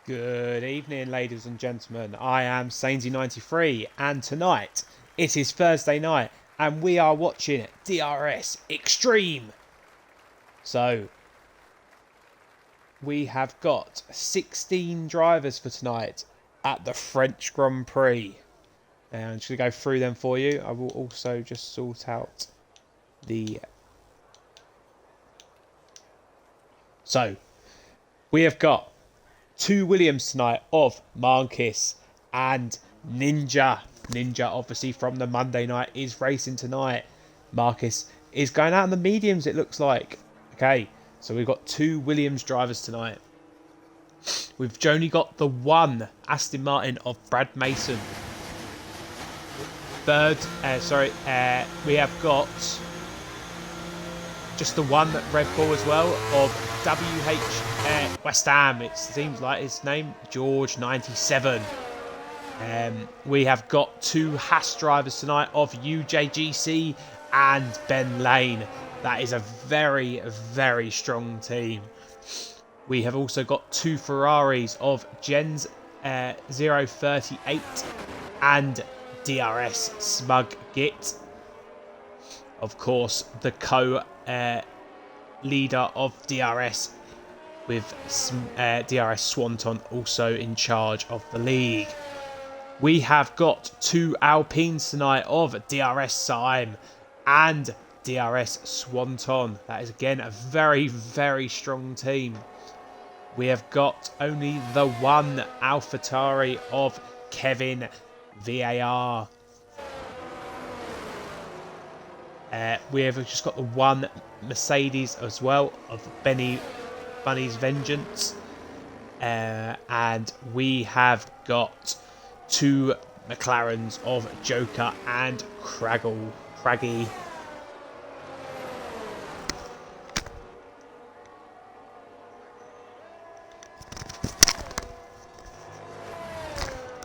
Good evening, ladies and gentlemen. I am Sainsy93, and tonight it is Thursday night, and we are watching DRS Extreme. So, we have got 16 drivers for tonight at the French Grand Prix. And I'm just going to go through them for you. I will also just sort out the... So, we have got two Williams tonight of Marquez and Ninja. Ninja, obviously, from the Monday night, is racing tonight. Marquez is going out in the mediums, it looks like. Okay, so we've got two Williams drivers tonight. We've only got the one Aston Martin of Brad Mason. We have got just the one Red Bull as well of WH West Ham. It seems like his name, George 97. We have got two Haas drivers tonight of UJGC and Ben Lane. That is a very, very strong team. We have also got two Ferraris of Gens 038 and DRS Smug Git. Of course, the leader of DRS with DRS Swanton also in charge of the league. We have got two Alpines tonight of DRS Syme and DRS Swanton. That is again a very, very strong team. We have got only the one AlphaTauri of Kevin VAR. We have just got the one Mercedes as well of Bunny's Vengeance. And we have got two McLarens of Joker and Craggy.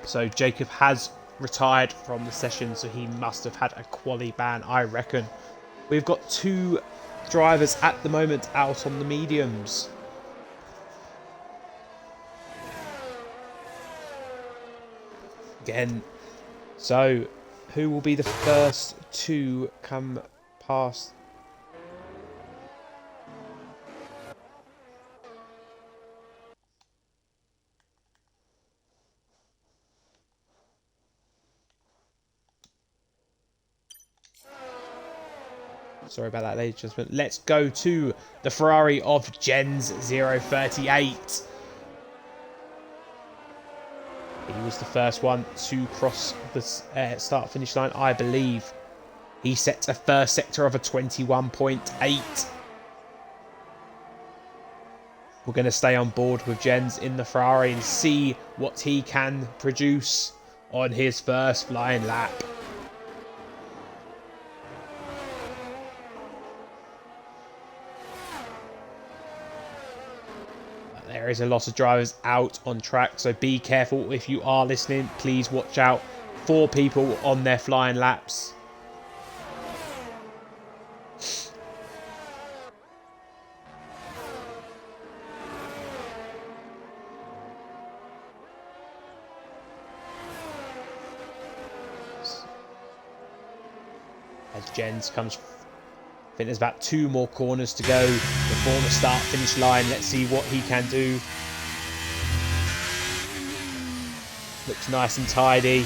So Jacob has retired from the session, so he must have had a quali ban, I reckon. We've got two drivers at the moment out on the mediums. Again, so who will be the first to come past? Sorry about that, ladies and gentlemen. Let's go to the Ferrari of Gens 038. He was the first one to cross the start-finish line, I believe. He sets a first sector of a 21.8. We're going to stay on board with Gens in the Ferrari and see what he can produce on his first flying lap. There is a lot of drivers out on track, so be careful if you are listening. Please watch out for people on their flying laps. As Gens comes, I think there's about two more corners to go before the start-finish line. Let's see what he can do. Looks nice and tidy.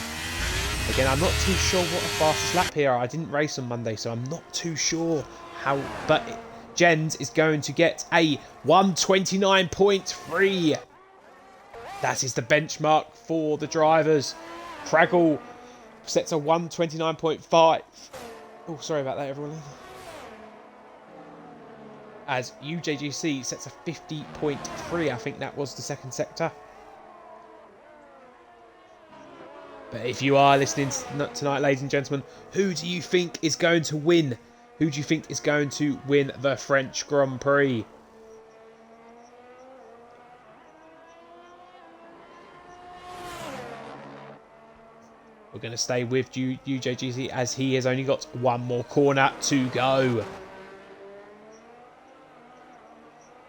Again, I'm not too sure what the fastest lap here. I didn't race on Monday, so I'm not too sure how. But Gens is going to get a 129.3. That is the benchmark for the drivers. Craggle sets a 129.5. Oh, sorry about that, everyone. As UJGC sets a 50.3. I think that was the second sector. But if you are listening tonight, ladies and gentlemen, who do you think is going to win? Who do you think is going to win the French Grand Prix? We're going to stay with UJGC as he has only got one more corner to go.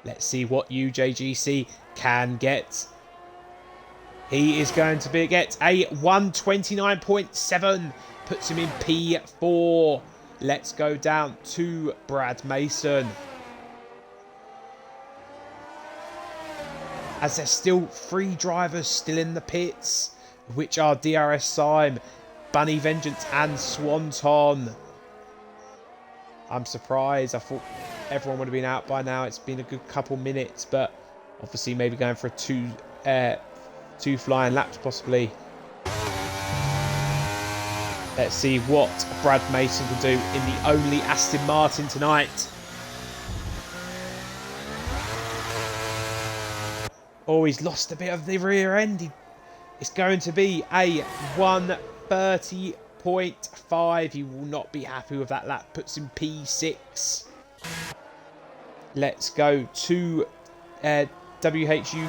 Let's see what UJGC can get. He is going to get a 129.7. Puts him in P4. Let's go down to Brad Mason. As there's still 3 drivers still in the pits, which are DRS Syme, Bunny Vengeance and Swanton. I'm surprised. I thought everyone would have been out by now. It's been a good couple minutes, but obviously maybe going for a two flying laps possibly. Let's see what Brad Mason can do in the only Aston Martin tonight. Oh, he's lost a bit of the rear end. It's going to be a 130.5. He will not be happy with that lap. Puts him P6. Let's go to WHU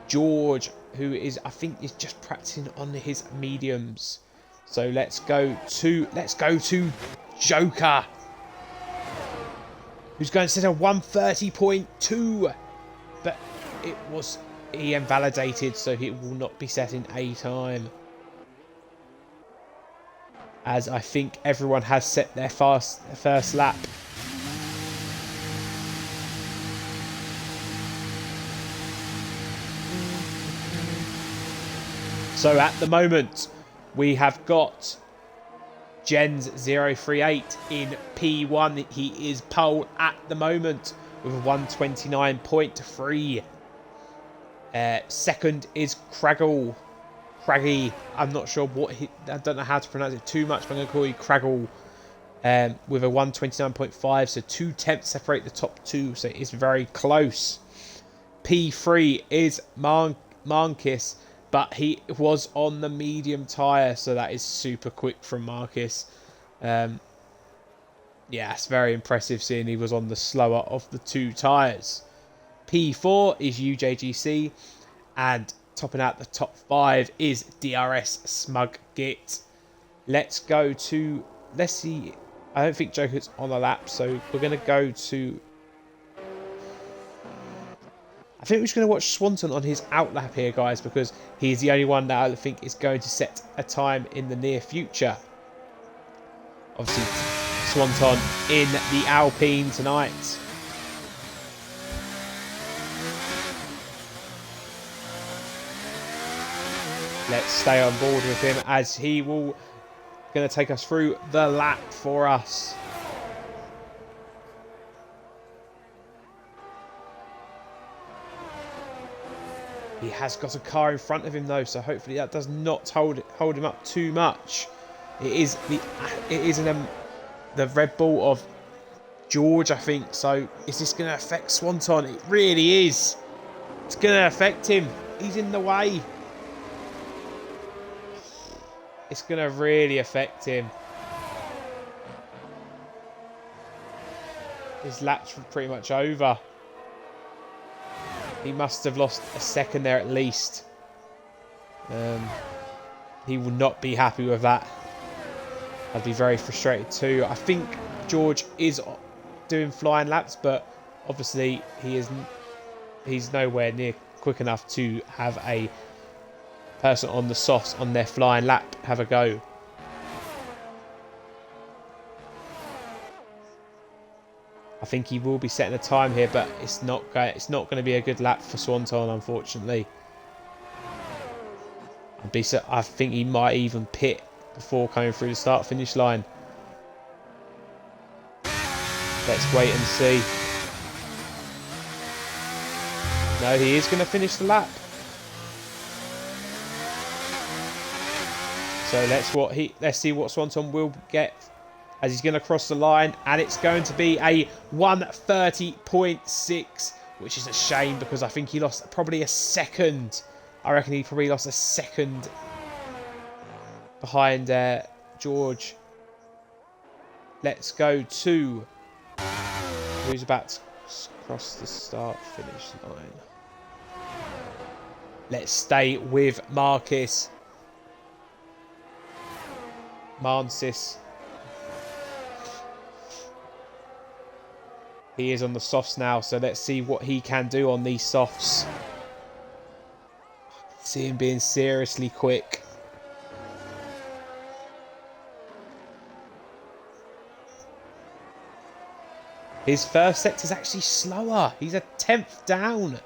George, who is, I think, is just practicing on his mediums. So let's go to Joker, who's going to set a 130.2, but he invalidated, so he will not be setting a time. As I think everyone has set their first lap. So at the moment, we have got Jens 038 in P1. He is pole at the moment with a 129.3. Second is Craggy. I'm not sure I don't know how to pronounce it too much, but I'm going to call you Craggle. With a 129.5, so 2/10 separate the top 2, so it is very close. P3 is Marcus, but he was on the medium tyre, so that is super quick from Marcus. Yeah, it's very impressive seeing he was on the slower of the 2 tyres. P4 is UJGC, and topping out the top 5 is DRS Smug Git. Let's see. I don't think Joker's on the lap, so we're going to go to... I think we're just going to watch Swanton on his outlap here, guys, because he's the only one that I think is going to set a time in the near future. Obviously, Swanton in the Alpine tonight. Let's stay on board with him as he will going to take us through the lap for us. He has got a car in front of him though, so hopefully that does not hold him up too much. It is the Red Bull of George, I think. So is this going to affect Swanton? It really is. It's going to affect him. He's in the way. It's going to really affect him. His lap's pretty much over. He must have lost a second there at least. He will not be happy with that. I'd be very frustrated too. I think George is doing flying laps, but obviously he's nowhere near quick enough to have a person on the softs on their flying lap have a go. I think he will be setting a time here, but it's not going to be a good lap for Swanton, unfortunately. I think he might even pit before coming through the start-finish line. Let's wait and see. No, he is going to finish the lap. So let's see what Swanton will get as he's going to cross the line, and it's going to be a 130.6, which is a shame because I think he lost probably a second. I reckon he probably lost a second behind George. Let's go to who's about to cross the start-finish line. Let's stay with Marcus. Mansis. He is on the softs now, so let's see what he can do on these softs. See him being seriously quick. His first sector is actually slower. He's a 10th down.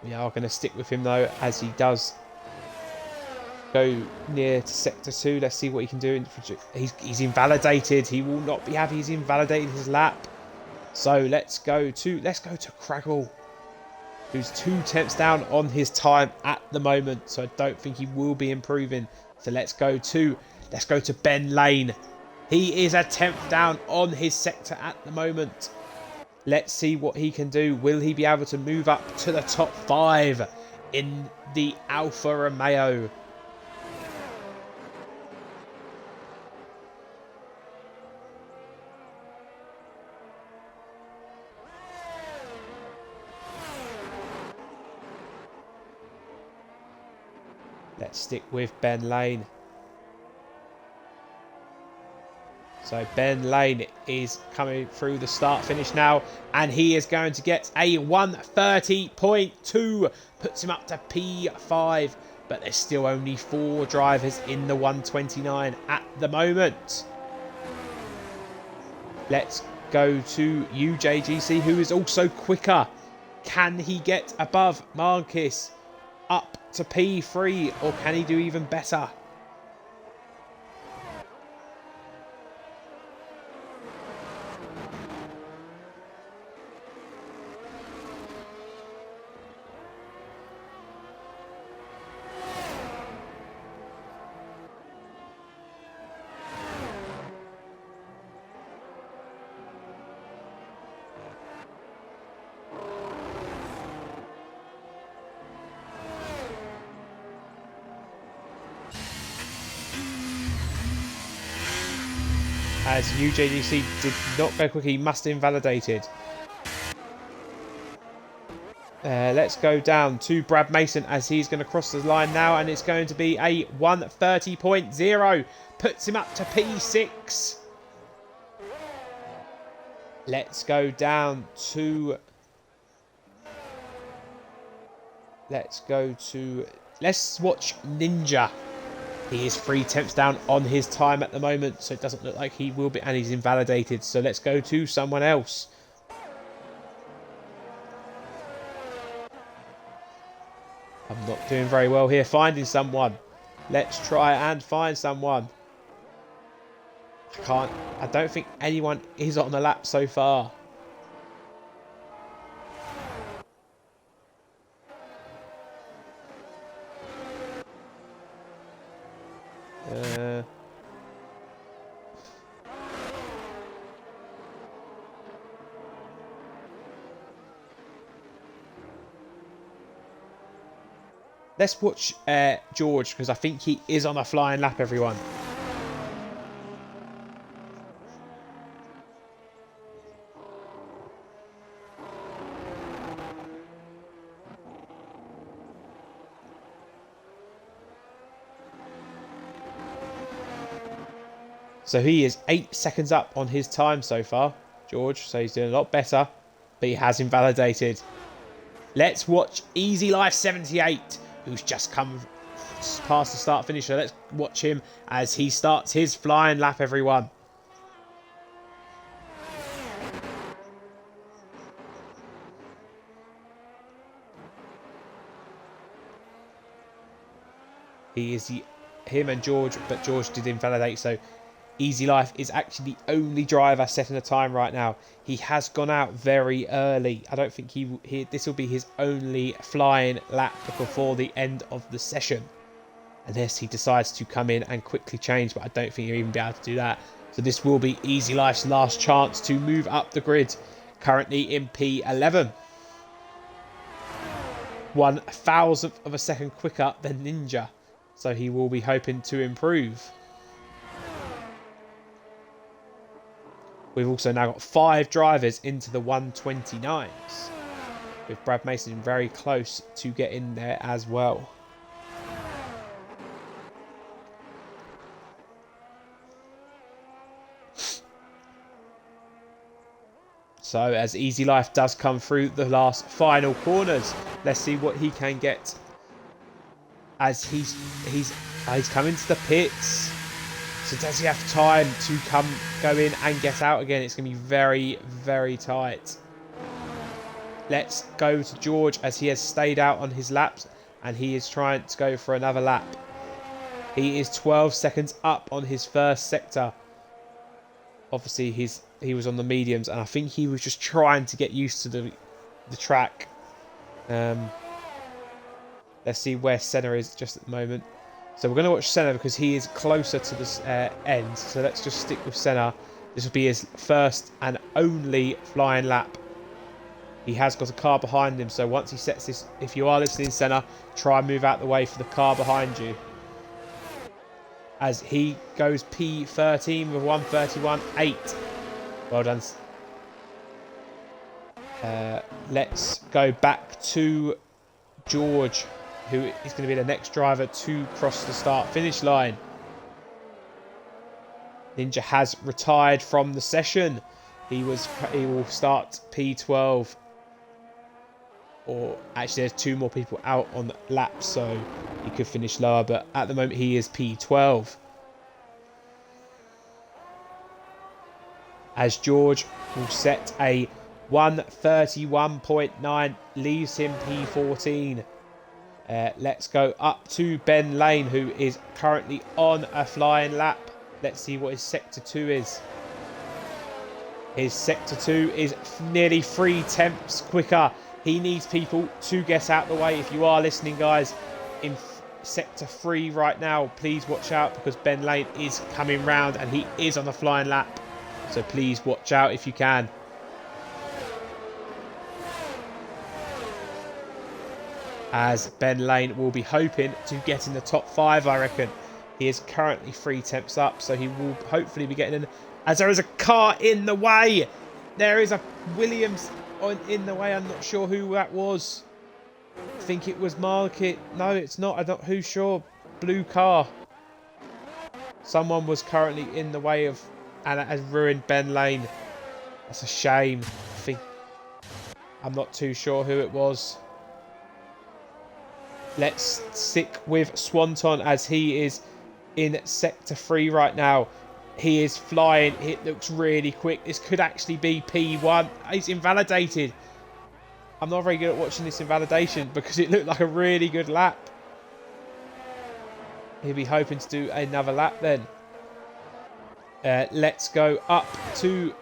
We are going to stick with him though, as he does go near to sector 2. Let's see what he can do. He's invalidated. He will not be happy. He's invalidated his lap. So let's go to Craggle, who's 2/10 down on his time at the moment. So I don't think he will be improving. So let's go to Ben Lane. He is a 10th down on his sector at the moment. Let's see what he can do. Will he be able to move up to the top 5 in the Alfa Romeo? Let's stick with Ben Lane. So Ben Lane is coming through the start finish now, and he is going to get a 1:30.2, puts him up to P5, but there's still only 4 drivers in the 1:29 at the moment. Let's go to UJGC, who is also quicker. Can he get above Marquez up to P3, or can he do even better? As UJDC did not go quick, he must have invalidated. Let's go down to Brad Mason, as he's going to cross the line now, and it's going to be a 1:30.0. Puts him up to P6. Let's go down to... Let's watch Ninja. He is 3/10 down on his time at the moment, so it doesn't look like he will be, and he's invalidated. So let's go to someone else. I'm not doing very well here finding someone. Let's try and find someone. I don't think anyone is on the lap so far. Let's watch George, because I think he is on a flying lap, everyone. So he is 8 seconds up on his time so far, George. So he's doing a lot better, but he has invalidated. Let's watch Easy Life 78, who's just come past the start finish. So let's watch him as he starts his flying lap, everyone. Him and George, but George did invalidate, so Easy Life is actually the only driver setting a time right now. He has gone out very early. I don't think this will be his only flying lap before the end of the session, unless he decides to come in and quickly change, but I don't think he'll even be able to do that. So this will be Easy Life's last chance to move up the grid, currently in P11. 1/1000th of a second quicker than Ninja, so he will be hoping to improve. We've also now got 5 drivers into the 129s, with Brad Mason very close to get in there as well. So as Easy Life does come through the last final corners, let's see what he can get. As he's coming to the pits. So does he have time to go in and get out again? It's going to be very, very tight. Let's go to George as he has stayed out on his laps and he is trying to go for another lap. He is 12 seconds up on his first sector. Obviously, he was on the mediums and I think he was just trying to get used to the track. Let's see where Senna is just at the moment. So we're going to watch Senna because he is closer to this end. So let's just stick with Senna. This will be his first and only flying lap. He has got a car behind him. So once he sets this, if you are listening, Senna, try and move out the way for the car behind you. As he goes P13 with 1:31.8. Well done. Let's go back to George, who is going to be the next driver to cross the start-finish line. Ninja has retired from the session. He will start P12. Or actually, there's 2 more people out on the lap, so he could finish lower. But at the moment, he is P12. As George will set a 1:31.9, leaves him P14. Let's go up to Ben Lane, who is currently on a flying lap. Let's see what his Sector 2 is. His Sector 2 is nearly 3 tenths quicker. He needs people to get out the way. If you are listening, guys, in Sector 3 right now, please watch out because Ben Lane is coming round and he is on a flying lap. So please watch out if you can. As Ben Lane will be hoping to get in the top 5, I reckon. He is currently 3 tenths up, so he will hopefully be getting in. As there is a car in the way. There is a Williams in the way. I'm not sure who that was. I think it was Market. No, it's not. I'm not who sure. Blue car. Someone was currently in the way of, and it has ruined Ben Lane. That's a shame. I'm not too sure who it was. Let's stick with Swanton as he is in Sector 3 right now. He is flying. It looks really quick. This could actually be P1. He's invalidated. I'm not very good at watching this invalidation because it looked like a really good lap. He'll be hoping to do another lap then. Let's go up to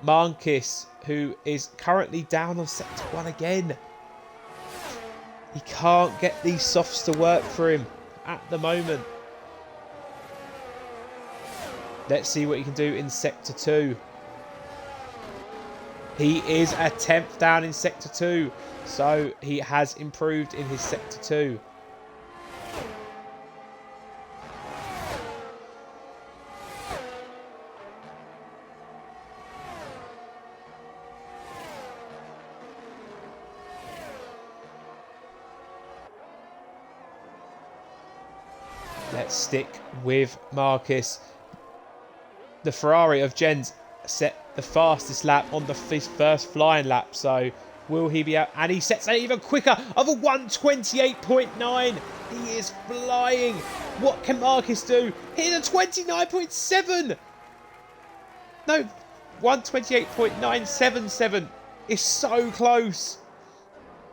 Marquis, who is currently down on Sector 1 again. He can't get these softs to work for him at the moment. Let's see what he can do in Sector 2. He is a 10th down in Sector 2. So he has improved in his Sector 2. Let's stick with Marcus. The Ferrari of Jens set the fastest lap on his first flying lap. So will he be out? And he sets an even quicker of a 1:28.9. He is flying. What can Marcus do? He's a 29.7. No, 1:28.977. It's so close.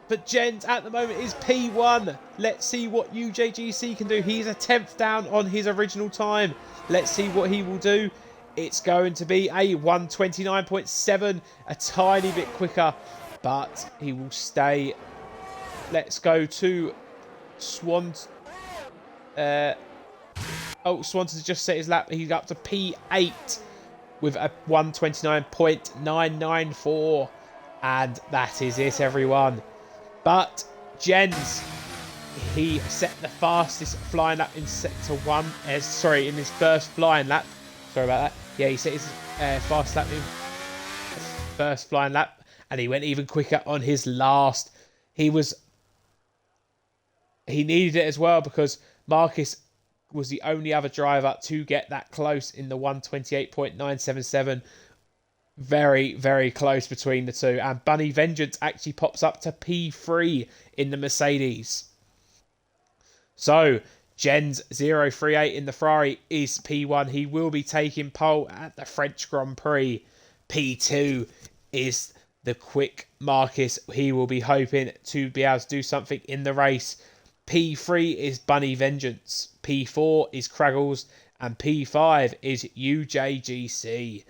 But Jens at the moment is P1. Let's see what UJGC can do. He's a 10th down on his original time. Let's see what he will do. It's going to be a 1:29.7. A tiny bit quicker. But he will stay. Let's go to Swanson. Swanson's just set his lap. He's up to P8 with a 1:29.994. And that is it, everyone. But Jens, he set the fastest flying lap in Sector 1. In his first flying lap. Sorry about that. Yeah, he set his fast lap in first flying lap. And he went even quicker on his last. He needed it as well because Marcus was the only other driver to get that close in the 1:28.977. Very, very close between the two. And Bunny Vengeance actually pops up to P3 in the Mercedes. So, Jens 038 in the Ferrari is P1. He will be taking pole at the French Grand Prix. P2 is the quick Marcus. He will be hoping to be able to do something in the race. P3 is Bunny Vengeance. P4 is Craggles. And P5 is UJGC.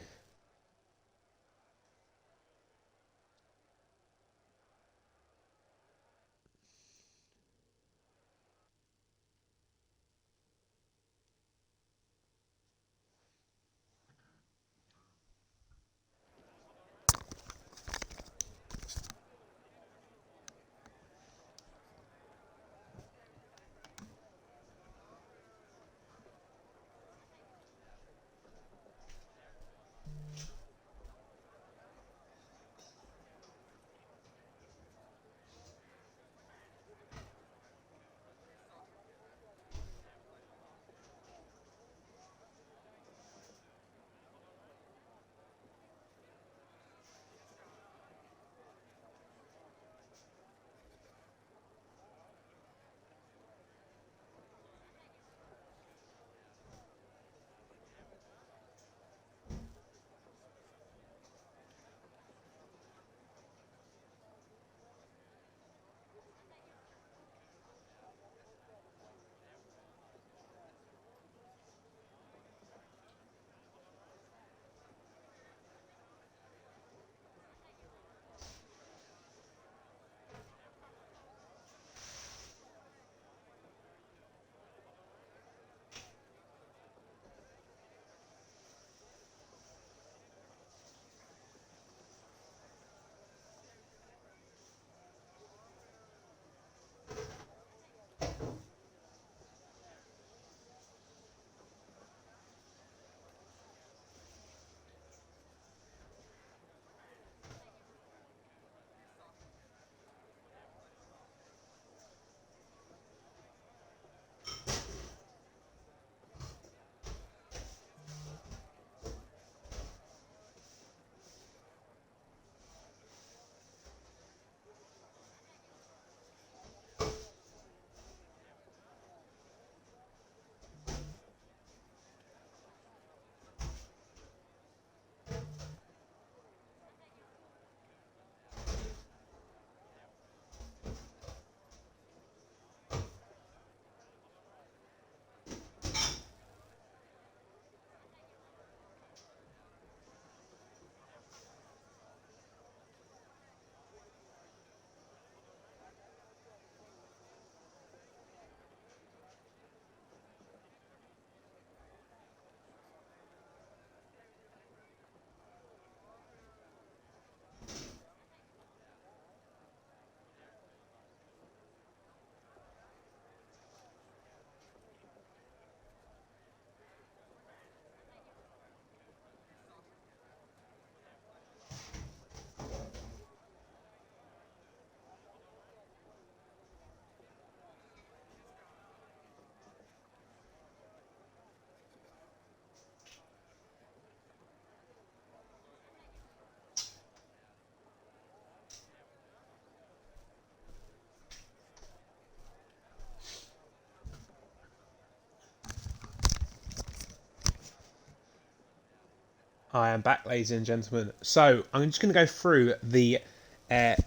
I am back, ladies and gentlemen. So I'm just going to go through the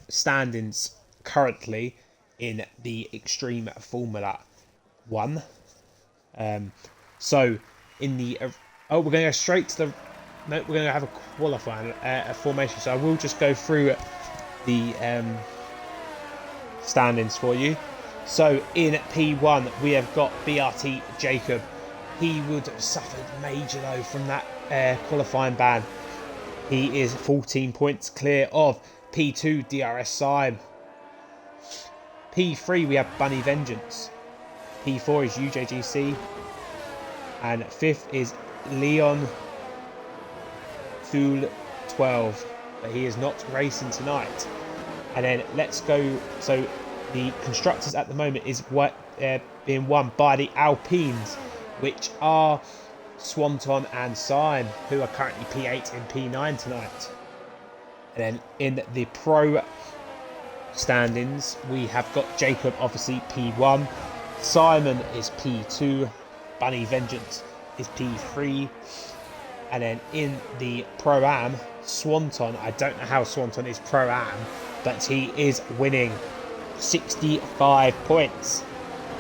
standings currently in the Extreme Formula One. So in the we're going to go straight to the. No, we're going to have a qualifying formation. So I will just go through the standings for you. So in P1 we have got BRT Jacob. He would have suffered major though from that qualifying ban. He is 14 points clear of P2 DRS Sime. P3 we have Bunny Vengeance. P4 is UJGC. And 5th is Leon Thule 12. But he is not racing tonight. And then let's go. So the constructors at the moment is being won by the Alpines, which are Swanton and Syme, who are currently P8 and P9 tonight. And then in the pro standings, we have got Jacob, obviously P1. Simon is P2. Bunny Vengeance is P3. And then in the Pro-Am, Swanton, I don't know how Swanton is Pro-Am, but he is winning 65 points.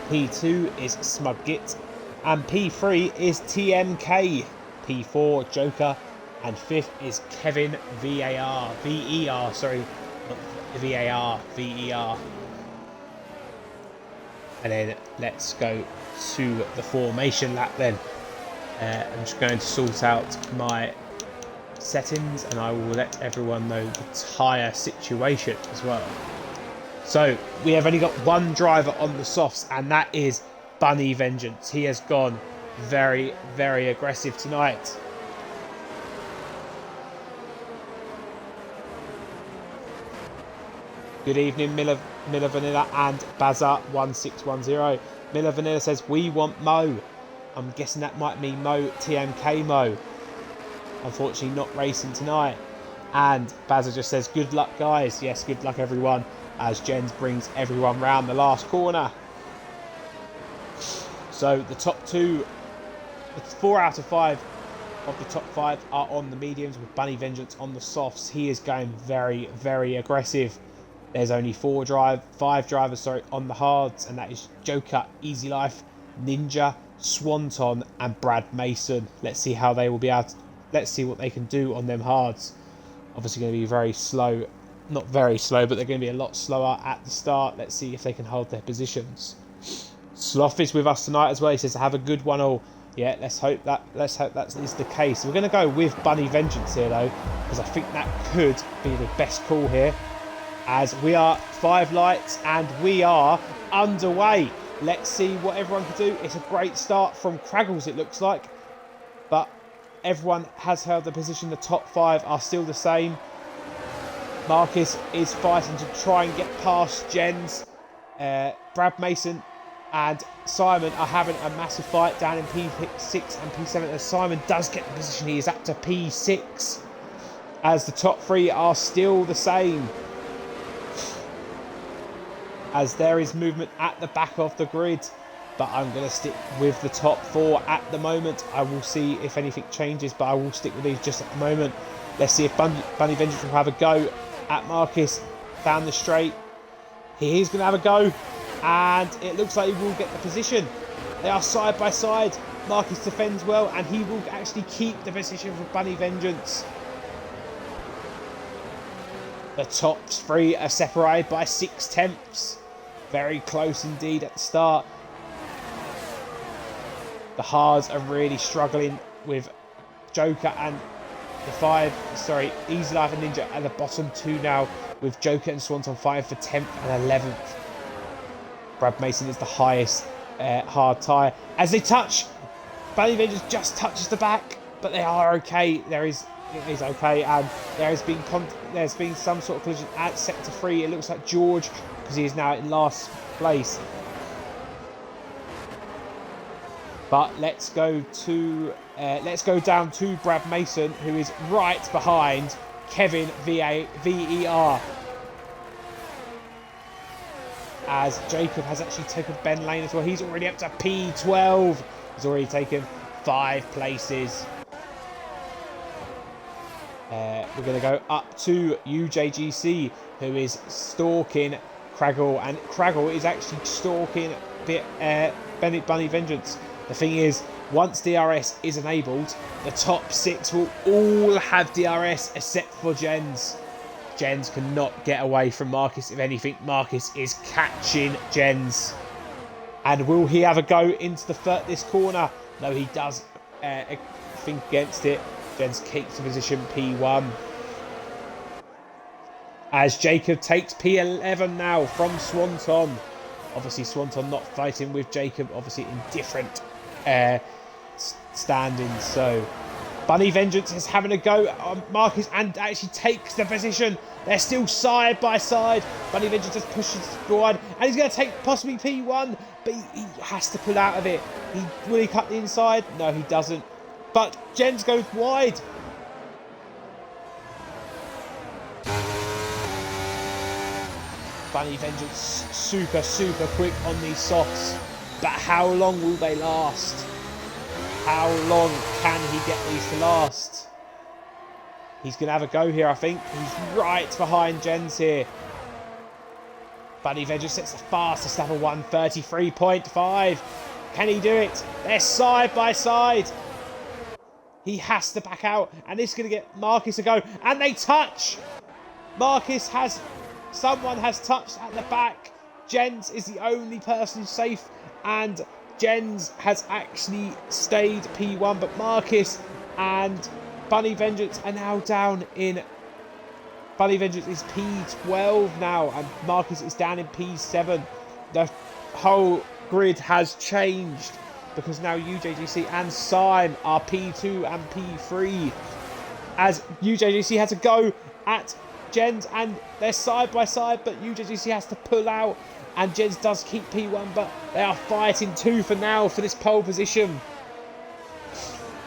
P2 is Smudgit, and P3 is TMK. P4, Joker, and 5th is Kevin VER, sorry, not VAR, VER. And then let's go to the formation lap then. I'm just going to sort out my settings and I will let everyone know the tyre situation as well. So we have only got one driver on the softs, and that is Bunny Vengeance. He has gone very, very aggressive tonight. Good evening, Miller Vanilla and Bazza1610. Miller Vanilla says, we want Mo. I'm guessing that might mean Mo, TMK Mo. Unfortunately not racing tonight. And Bazza just says, good luck guys. Yes, good luck everyone, as Jens brings everyone round the last corner. So the top two, 4 out of 5 of the top 5 are on the mediums, with Bunny Vengeance on the softs. He is going very, very aggressive. There's only 5 drivers on the hards, and that is Joker, Easy Life, Ninja, Swanton and Brad Mason. Let's see how they will be able to, let's see what they can do on them hards. Obviously going to be very slow, not very slow, but they're going to be a lot slower at the start. Let's see if they can hold their positions. Sloth is with us tonight as well. He says, have a good one all. Yeah, let's hope that is the case. We're going to go with Bunny Vengeance here though, because I think that could be the best call here, as we are 5 lights and we are underway. Let's see what everyone can do. It's a great start from Craggles, it looks like. But everyone has held the position. The top 5 are still the same. Marcus is fighting to try and get past Jens. Brad Mason and Simon are having a massive fight down in P6 and P7. As Simon does get the position, he is up to P6. As the top 3 are still the same, as there is movement at the back of the grid, but I'm going to stick with the top 4 at the moment. I will see if anything changes, but I will stick with these just at the moment. Let's see if Bunny Vengeance will have a go at Marcus down the straight. He is going to have a go, and it looks like he will get the position. They are side by side. Marcus defends well, and he will actually keep the position for Bunny Vengeance. The top 3 are separated by 6/10. Very close indeed at the start. The hards are really struggling with Joker and the Easy Life and Ninja at the bottom 2 now, with Joker and Swanton fighting for 10th and 11th. Brad Mason is the highest hard tyre. As they touch, Bunny Vengeance just touches the back, but they are okay. It is okay, and there's been some sort of collision at sector 3. It looks like George, because he is now in last place. But let's go down to Brad Mason, who is right behind Kevin VER. As Jacob has actually taken Ben Lane as well. He's already up to P12. He's already taken 5 places. We're going to go up to UJGC, who is stalking Craggle, and Craggle is actually stalking Bunny Vengeance. The thing is, once DRS is enabled, the top 6 will all have DRS except for Jens. Jens cannot get away from Marcus. If anything, Marcus is catching Jens. And will he have a go into this corner? No, he does think against it. Jens keeps the position P1. As Jacob takes P11 now from Swanton. Obviously, Swanton not fighting with Jacob, obviously in different standings. So, Bunny Vengeance is having a go on Marcus and actually takes the position. They're still side by side. Bunny Vengeance just pushes forward, and he's going to take possibly P1, but he has to pull out of it. Will he cut the inside? No, he doesn't. but Jens goes wide. Bunny Vengeance super quick on these softs, but how long will they last? How long can he get these to last? He's going to have a go here, I think. He's right behind Jens here. Bunny Vengeance sets the fastest lap of 1:33.5. Can he do it? They're side by side. He has to back out, and this is going to get Marcus a go, and they touch. Marcus has... Someone has touched at the back. Jens is the only person safe, and Jens has actually stayed P1, but Marcus and Bunny Vengeance are now down in... Bunny Vengeance is P12 now, and Marcus is down in P7. The whole grid has changed, because now UJGC and Syme are P2 and P3. As UJGC had to go at Jens, and they're side by side, but UJGC has to pull out, and Jens does keep P1, but they are fighting tooth and nail for this pole position.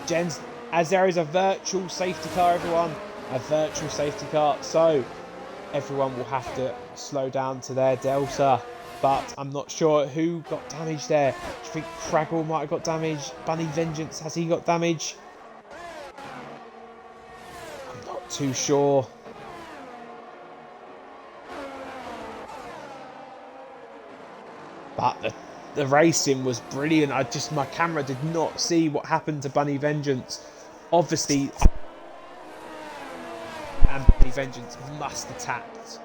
Jens, as there is a virtual safety car, everyone, a virtual safety car, so everyone will have to slow down to their delta, but I'm not sure who got damage there. Do you think Craggle might have got damage? Bunny Vengeance, has he got damage? I'm not too sure. But the racing was brilliant. My camera did not see what happened to Bunny Vengeance. Obviously, and Bunny Vengeance must have tapped.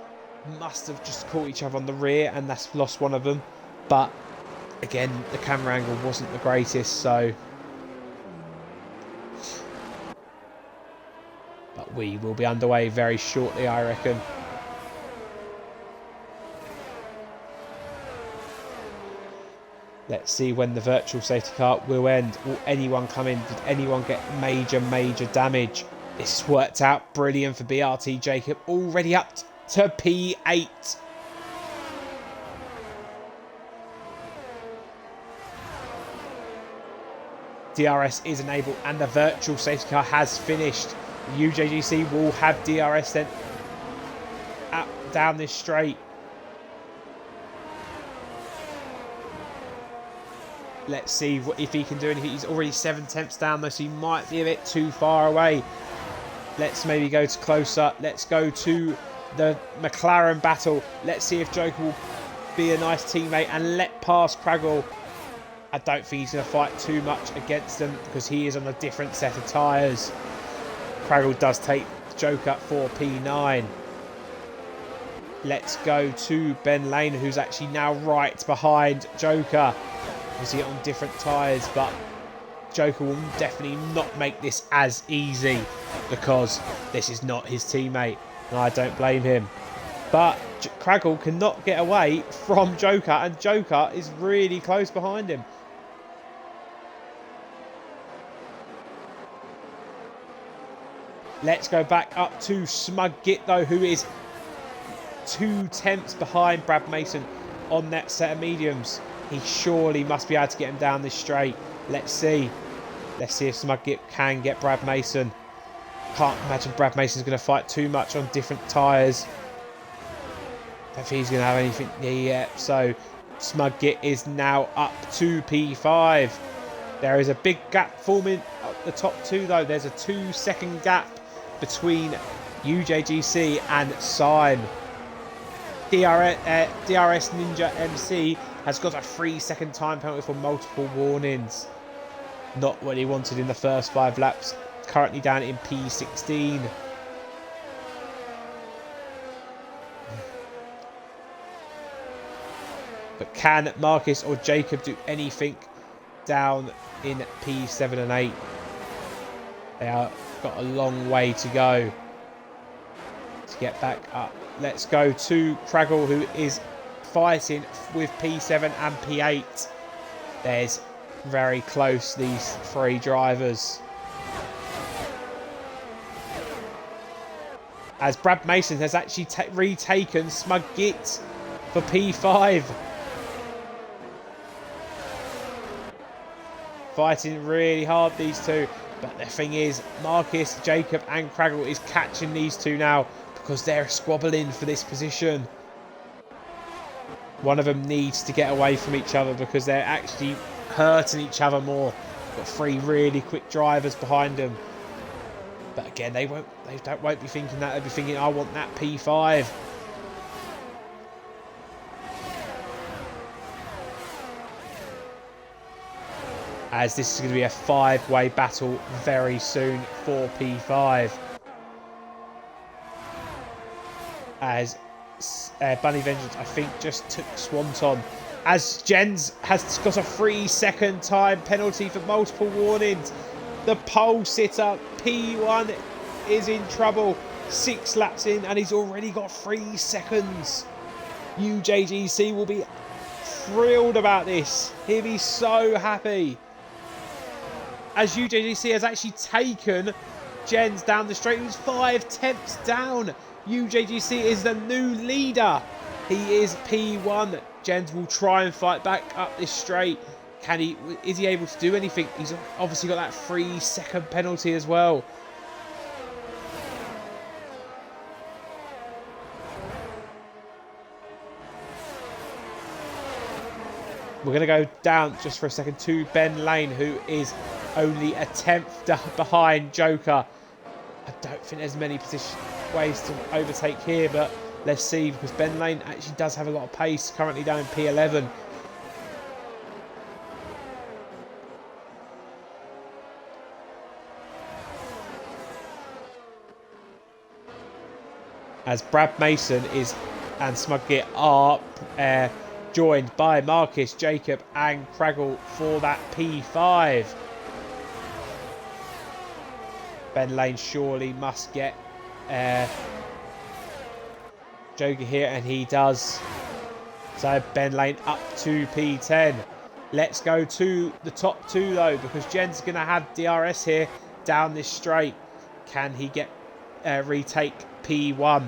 Must have just caught each other on the rear, and that's lost one of them. But again, the camera angle wasn't the greatest, so... But we will be underway very shortly, I reckon. Let's see when the virtual safety car will end. Will anyone come in? Did anyone get major damage? This has worked out brilliant for BRT Jacob. Already up to P8. DRS is enabled, and the virtual safety car has finished. UJGC will have DRS then up down this straight. Let's see if he can do anything. He's already 7 tenths down though, so he might be a bit too far away. Let's maybe go to closer. Let's go to the McLaren battle. Let's see if Joker will be a nice teammate and let pass Craggle. I don't think he's going to fight too much against them because he is on a different set of tyres. Craggle does take Joker for P9. Let's go to Ben Lane, who's actually now right behind Joker. Obviously on different tyres, but Joker will definitely not make this as easy because this is not his teammate, and I don't blame him. But Craggle cannot get away from Joker, and Joker is really close behind him. Let's go back up to Smug Git though, who is 2 tenths behind Brad Mason on that set of mediums. He surely must be able to get him down this straight. Let's see. Let's see if Smug Git can get Brad Mason. Can't imagine Brad Mason's going to fight too much on different tyres. Don't think he's going to have anything near yet. So Smug Git is now up to P5. There is a big gap forming at the top two though. There's a 2-second gap between UJGC and Syme. DRS Ninja MC has got a 3-second time penalty for multiple warnings. Not what he wanted in the first 5 laps. Currently down in P16. But can Marcus or Jacob do anything down in P7 and 8? They have got a long way to go to get back up. Let's go to Craggle, who is fighting with P7 and P8. There's very close, these 3 drivers. As Brad Mason has actually retaken Smug Git for P5. Fighting really hard, these two. But the thing is, Marcus, Jacob and Craggle is catching these two now because they're squabbling for this position. One of them needs to get away from each other because they're actually hurting each other more. Got three really quick drivers behind them. But again, they won't be thinking that. They'll be thinking, I want that P5. As this is going to be a five-way battle very soon for P5. As Bunny Vengeance, I think, just took Swanton. As Jens has got a 3-second time penalty for multiple warnings. The pole sitter, P1, is in trouble. 6 laps in and he's already got 3 seconds. UJGC will be thrilled about this. He'll be so happy. As UJGC has actually taken Jens down the straight. He was 5 tenths down. UJGC is the new leader. He is P1. Jens will try and fight back up this straight. Is he able to do anything? He's obviously got that 3-second penalty as well. We're going to go down just for a second to Ben Lane, who is only a 10th behind Joker. I don't think there's many ways to overtake here, but let's see, because Ben Lane actually does have a lot of pace, currently down in P11. As Brad Mason and Smudgit are joined by Marcus, Jacob and Craggle for that P5. Ben Lane surely must get Joker here, and he does. So Ben Lane up to P10. Let's go to the top two though, because Jen's going to have DRS here down this straight. Can he get retake P1?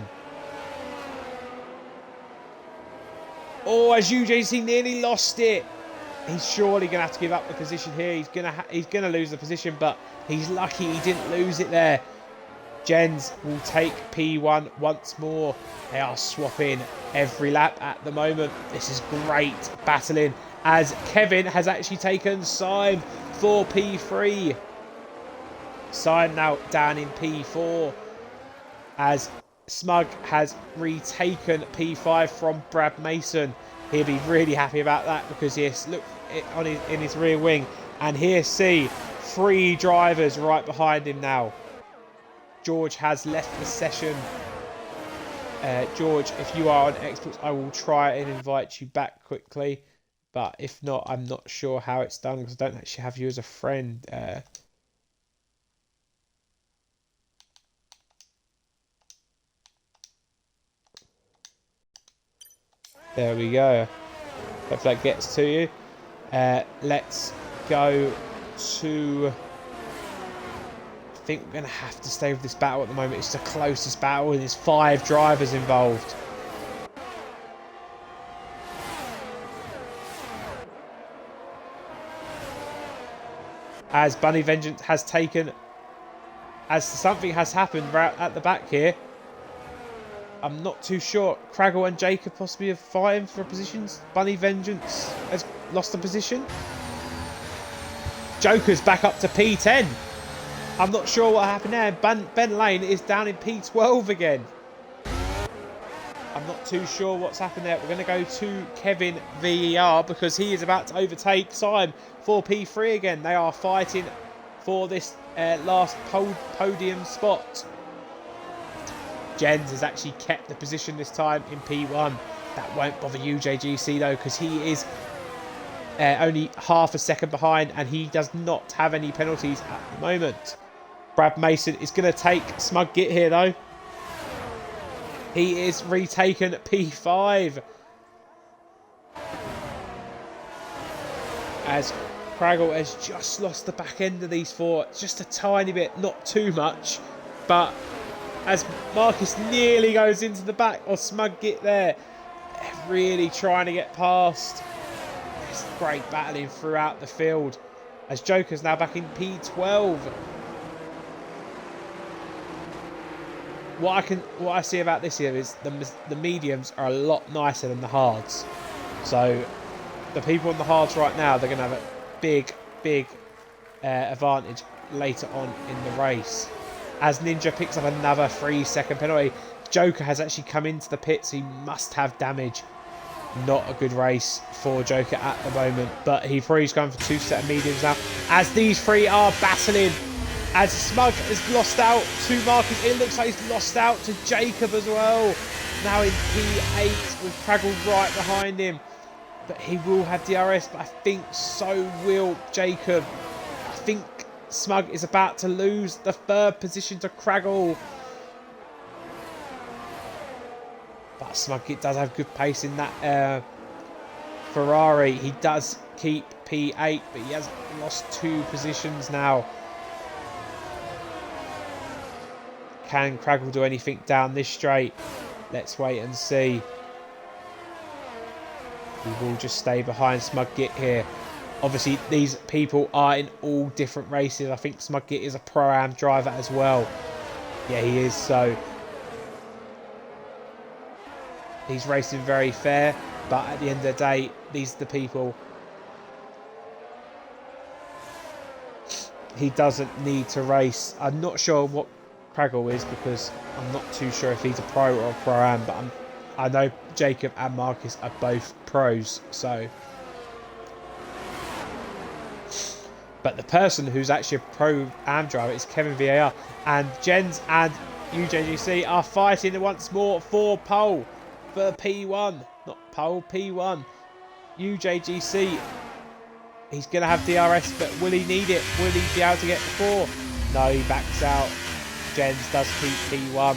Oh, as UJC nearly lost it. He's surely going to have to give up the position here. He's going to lose the position, but he's lucky he didn't lose it there. Jens will take P1 once more. They are swapping every lap at the moment. This is great battling, as Kevin has actually taken Syme for P3. Syme now down in P4, as Smug has retaken P5 from Brad Mason. He'll be really happy about that, because yes, look in his rear wing, and here see 3 drivers right behind him now. George has left the session. George, if you are on Xbox, I will try and invite you back quickly, but if not, I'm not sure how it's done, because I don't actually have you as a friend. There we go. Hopefully that gets to you. Let's go to... I think we're going to have to stay with this battle at the moment. It's the closest battle, and there's 5 drivers involved. As Bunny Vengeance has taken... As something has happened right at the back here. I'm not too sure. Craggle and Jacob possibly have fighting for positions. Bunny Vengeance has lost the position. Joker's back up to P10. I'm not sure what happened there. Ben Lane is down in P12 again. I'm not too sure what's happened there. We're going to go to Kevin VER, because he is about to overtake Syme for P3 again. They are fighting for this last podium spot. Jens has actually kept the position this time in P1. That won't bother UJGC though, because he is only half a second behind, and he does not have any penalties at the moment. Brad Mason is going to take Smug Git here though. He is retaken P5. As Craggle has just lost the back end of these 4. Just a tiny bit, not too much. But as Marcus nearly goes into the back, or Smug Git there, really trying to get past. It's great battling throughout the field. As Joker's now back in P12. what I see about this here is the mediums are a lot nicer than the hards. So the people on the hards right now, they're going to have a big advantage later on in the race. As Ninja picks up another 3-second penalty, Joker has actually come into the pits. He must have damage. Not a good race for Joker at the moment, but he probably's going for 2 set of mediums now. As these three are battling, as Smug has lost out to Marcus, it looks like he's lost out to Jacob as well. Now in P8 with Craggle right behind him, but he will have DRS. But I think so will Jacob. I think Smug is about to lose the 3rd position to Craggle. But Smug does have good pace in that Ferrari. He does keep P8, but he has lost 2 positions now. Can Craggle do anything down this straight? Let's wait and see. He will just stay behind Smug-Git here. Obviously, these people are in all different races. I think Smug-Git is a Pro-Am driver as well. Yeah, he is. So he's racing very fair. But at the end of the day, these are the people he doesn't need to race. I'm not sure what Craggle is, because I'm not too sure if he's a pro or a Pro-Am, but I know Jacob and Marcus are both pros, so. But the person who's actually a Pro-Am driver is Kevin VAR, and Jens and UJGC are fighting once more for pole, for P1, not pole, P1. UJGC, he's going to have DRS, but will he need it? Will he be able to get the 4? No, he backs out. Jens does keep P1.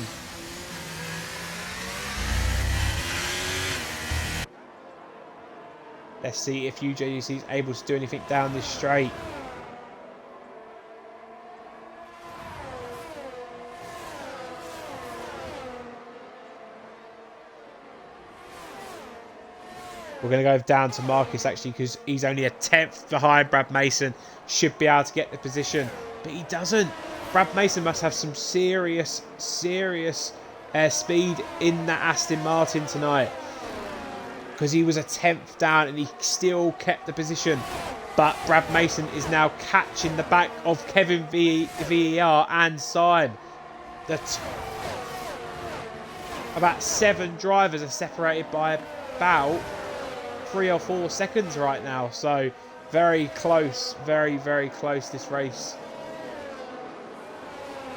Let's see if UJGC is able to do anything down this straight. We're going to go down to Marcus, actually, because he's only a 10th behind Brad Mason. Should be able to get the position, but he doesn't. Brad Mason must have some serious speed in that Aston Martin tonight, because he was a 10th down and he still kept the position. But Brad Mason is now catching the back of Kevin VER and Syme. About 7 drivers are separated by about 3 or 4 seconds right now. So very close, very close this race.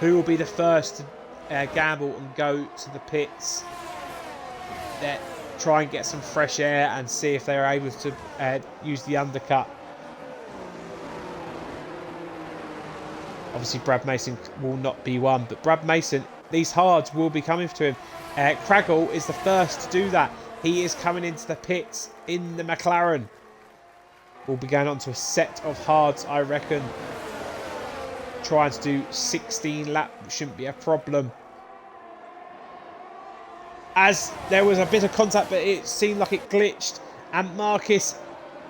Who will be the first to gamble and go to the pits? Try and get some fresh air and see if they are able to use the undercut. Obviously, Brad Mason will not be one, but Brad Mason, these hards will be coming to him. Craggle is the first to do that. He is coming into the pits in the McLaren. We'll be going on to a set of hards, I reckon. Trying to do 16 laps shouldn't be a problem. As there was a bit of contact, but it seemed like it glitched. And Marcus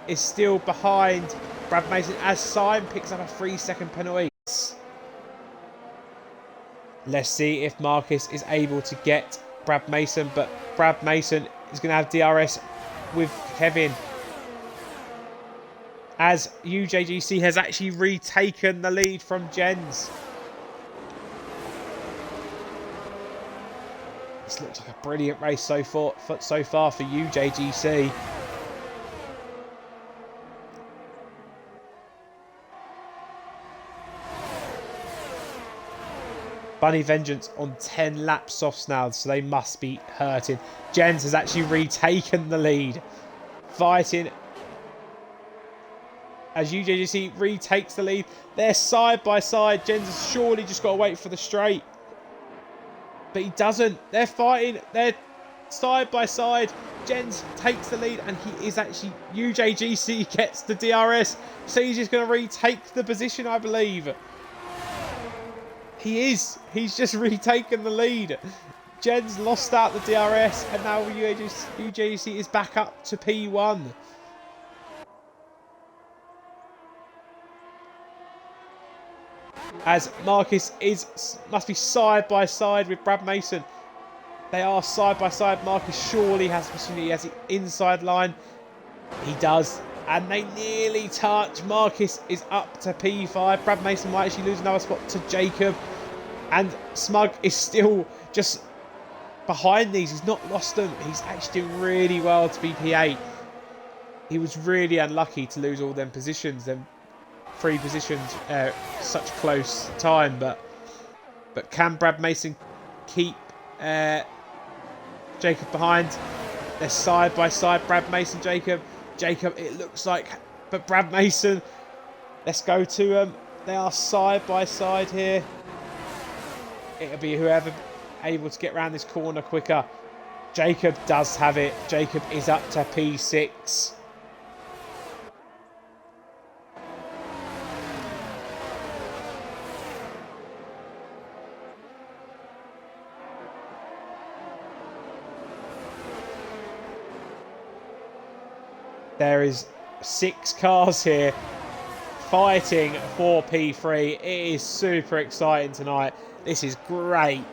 is still behind Brad Mason as Syme picks up a 3-second penalty. Let's see if Marcus is able to get Brad Mason. But Brad Mason is going to have DRS with Kevin, as UJGC has actually retaken the lead from Jens. This looks like a brilliant race so far for UJGC. Bunny Vengeance on 10 lap softs now, so they must be hurting. Jens has actually retaken the lead. Fighting as UJGC retakes the lead. They're side by side. Jens has surely just got to wait for the straight, but he doesn't. They're fighting. They're side by side. Jens takes the lead, and he is actually... UJGC gets the DRS, so he's just going to retake the position, I believe. He is. He's just retaken the lead. Jens lost out the DRS, and now UJGC is back up to P1. as Marcus must be side by side with Brad Mason. They are side by side. Marcus surely has the opportunity. He has the inside line. He does. And they nearly touch. Marcus is up to P5. Brad Mason might actually lose another spot to Jacob. And Smug is still just behind these. He's not lost them. He's actually doing really well to be P8. He was really unlucky to lose all them positions, them 3 positions, such close time. But can Brad Mason keep Jacob behind? They're side by side. Brad Mason, Jacob, it looks like, but Brad Mason. Let's go to them. They are side by side here. It'll be whoever able to get around this corner quicker. Jacob does have it. Jacob is up to P6. There is 6 cars here fighting for P3. It is super exciting tonight. This is great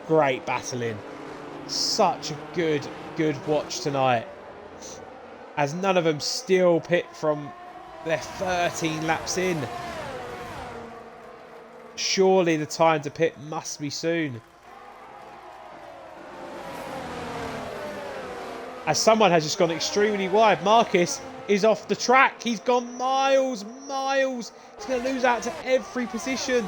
battling. Such a good watch tonight. As none of them still pit from their 13 laps in. Surely the time to pit must be soon. As someone has just gone extremely wide. Marcus is off the track. He's gone miles. He's going to lose out to every position.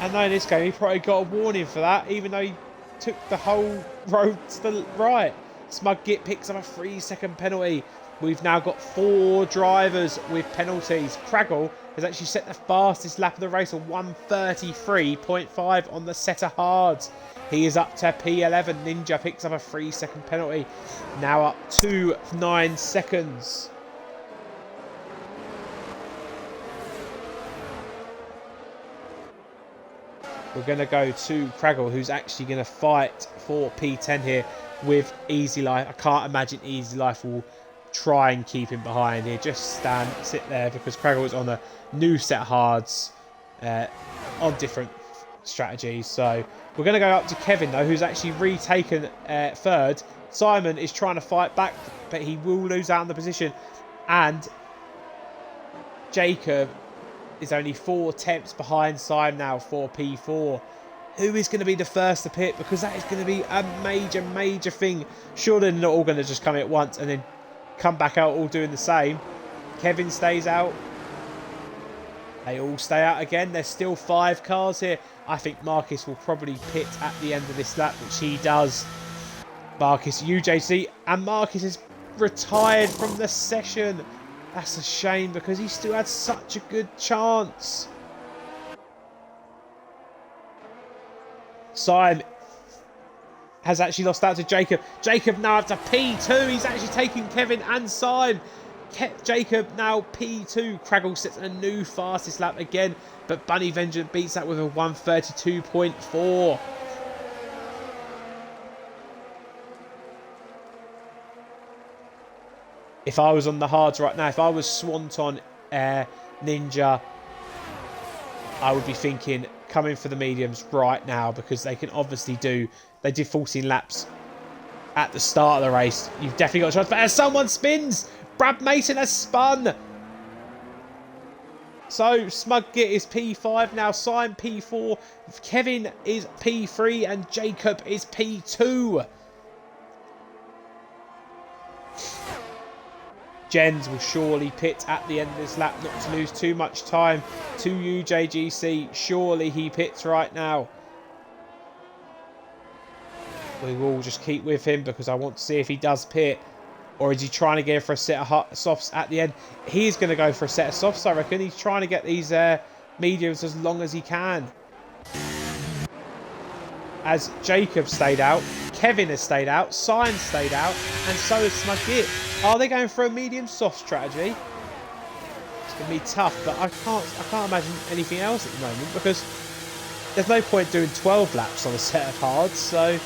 And now in this game, he probably got a warning for that, even though he took the whole road to the right. Smug Git picks up a 3-second penalty. We've now got 4 drivers with penalties. Craggle has actually set the fastest lap of the race on 1:33.5 on the set of hards. He is up to P11. Ninja picks up a 3-second penalty. Now up to 9 seconds. We're going to go to Craggle, who's actually going to fight for P10 here with Easy Life. I can't imagine Easy Life will try and keep him behind here. Just sit there, because Craggle is on a new set of hards on different strategies. So we're going to go up to Kevin, though, who's actually retaken 3rd. Simon is trying to fight back, but he will lose out on the position. And Jacob is only 4 tenths behind Simon now for P4. Who is going to be the first to pit? Because that is going to be a major thing. Surely they're not all going to just come at once and then come back out all doing the same. Kevin stays out. They all stay out again. There's still 5 cars here. I think Marcus will probably pit at the end of this lap, which he does. Marcus, UJC, and Marcus is retired from the session. That's a shame, because he still had such a good chance. Simon has actually lost out to Jacob. Jacob now up to P2. He's actually taking Kevin and Simon. Jacob now P2. Craggle sets a new fastest lap again, but Bunny Vengeance beats that with a 1:32.4. If I was on the hards right now, if I was Swanton Ninja, I would be thinking coming for the mediums right now, because they can obviously do. They did 14 laps at the start of the race. You've definitely got a chance. But as someone spins, Brad Mason has spun. So Smug Git is P5 now. Simon P4. Kevin is P3 and Jacob is P2. Jens will surely pit at the end of this lap, not to lose too much time to UJGC. Surely he pits right now. We will just keep with him, because I want to see if he does pit. Or is he trying to go for a set of softs at the end? He is going to go for a set of softs, I reckon. He's trying to get these mediums as long as he can. As Jacob stayed out, Kevin has stayed out, Simon stayed out, and so has Smug Git. Are they going for a medium soft strategy? It's going to be tough, but I can't imagine anything else at the moment, because there's no point doing 12 laps on a set of hards. So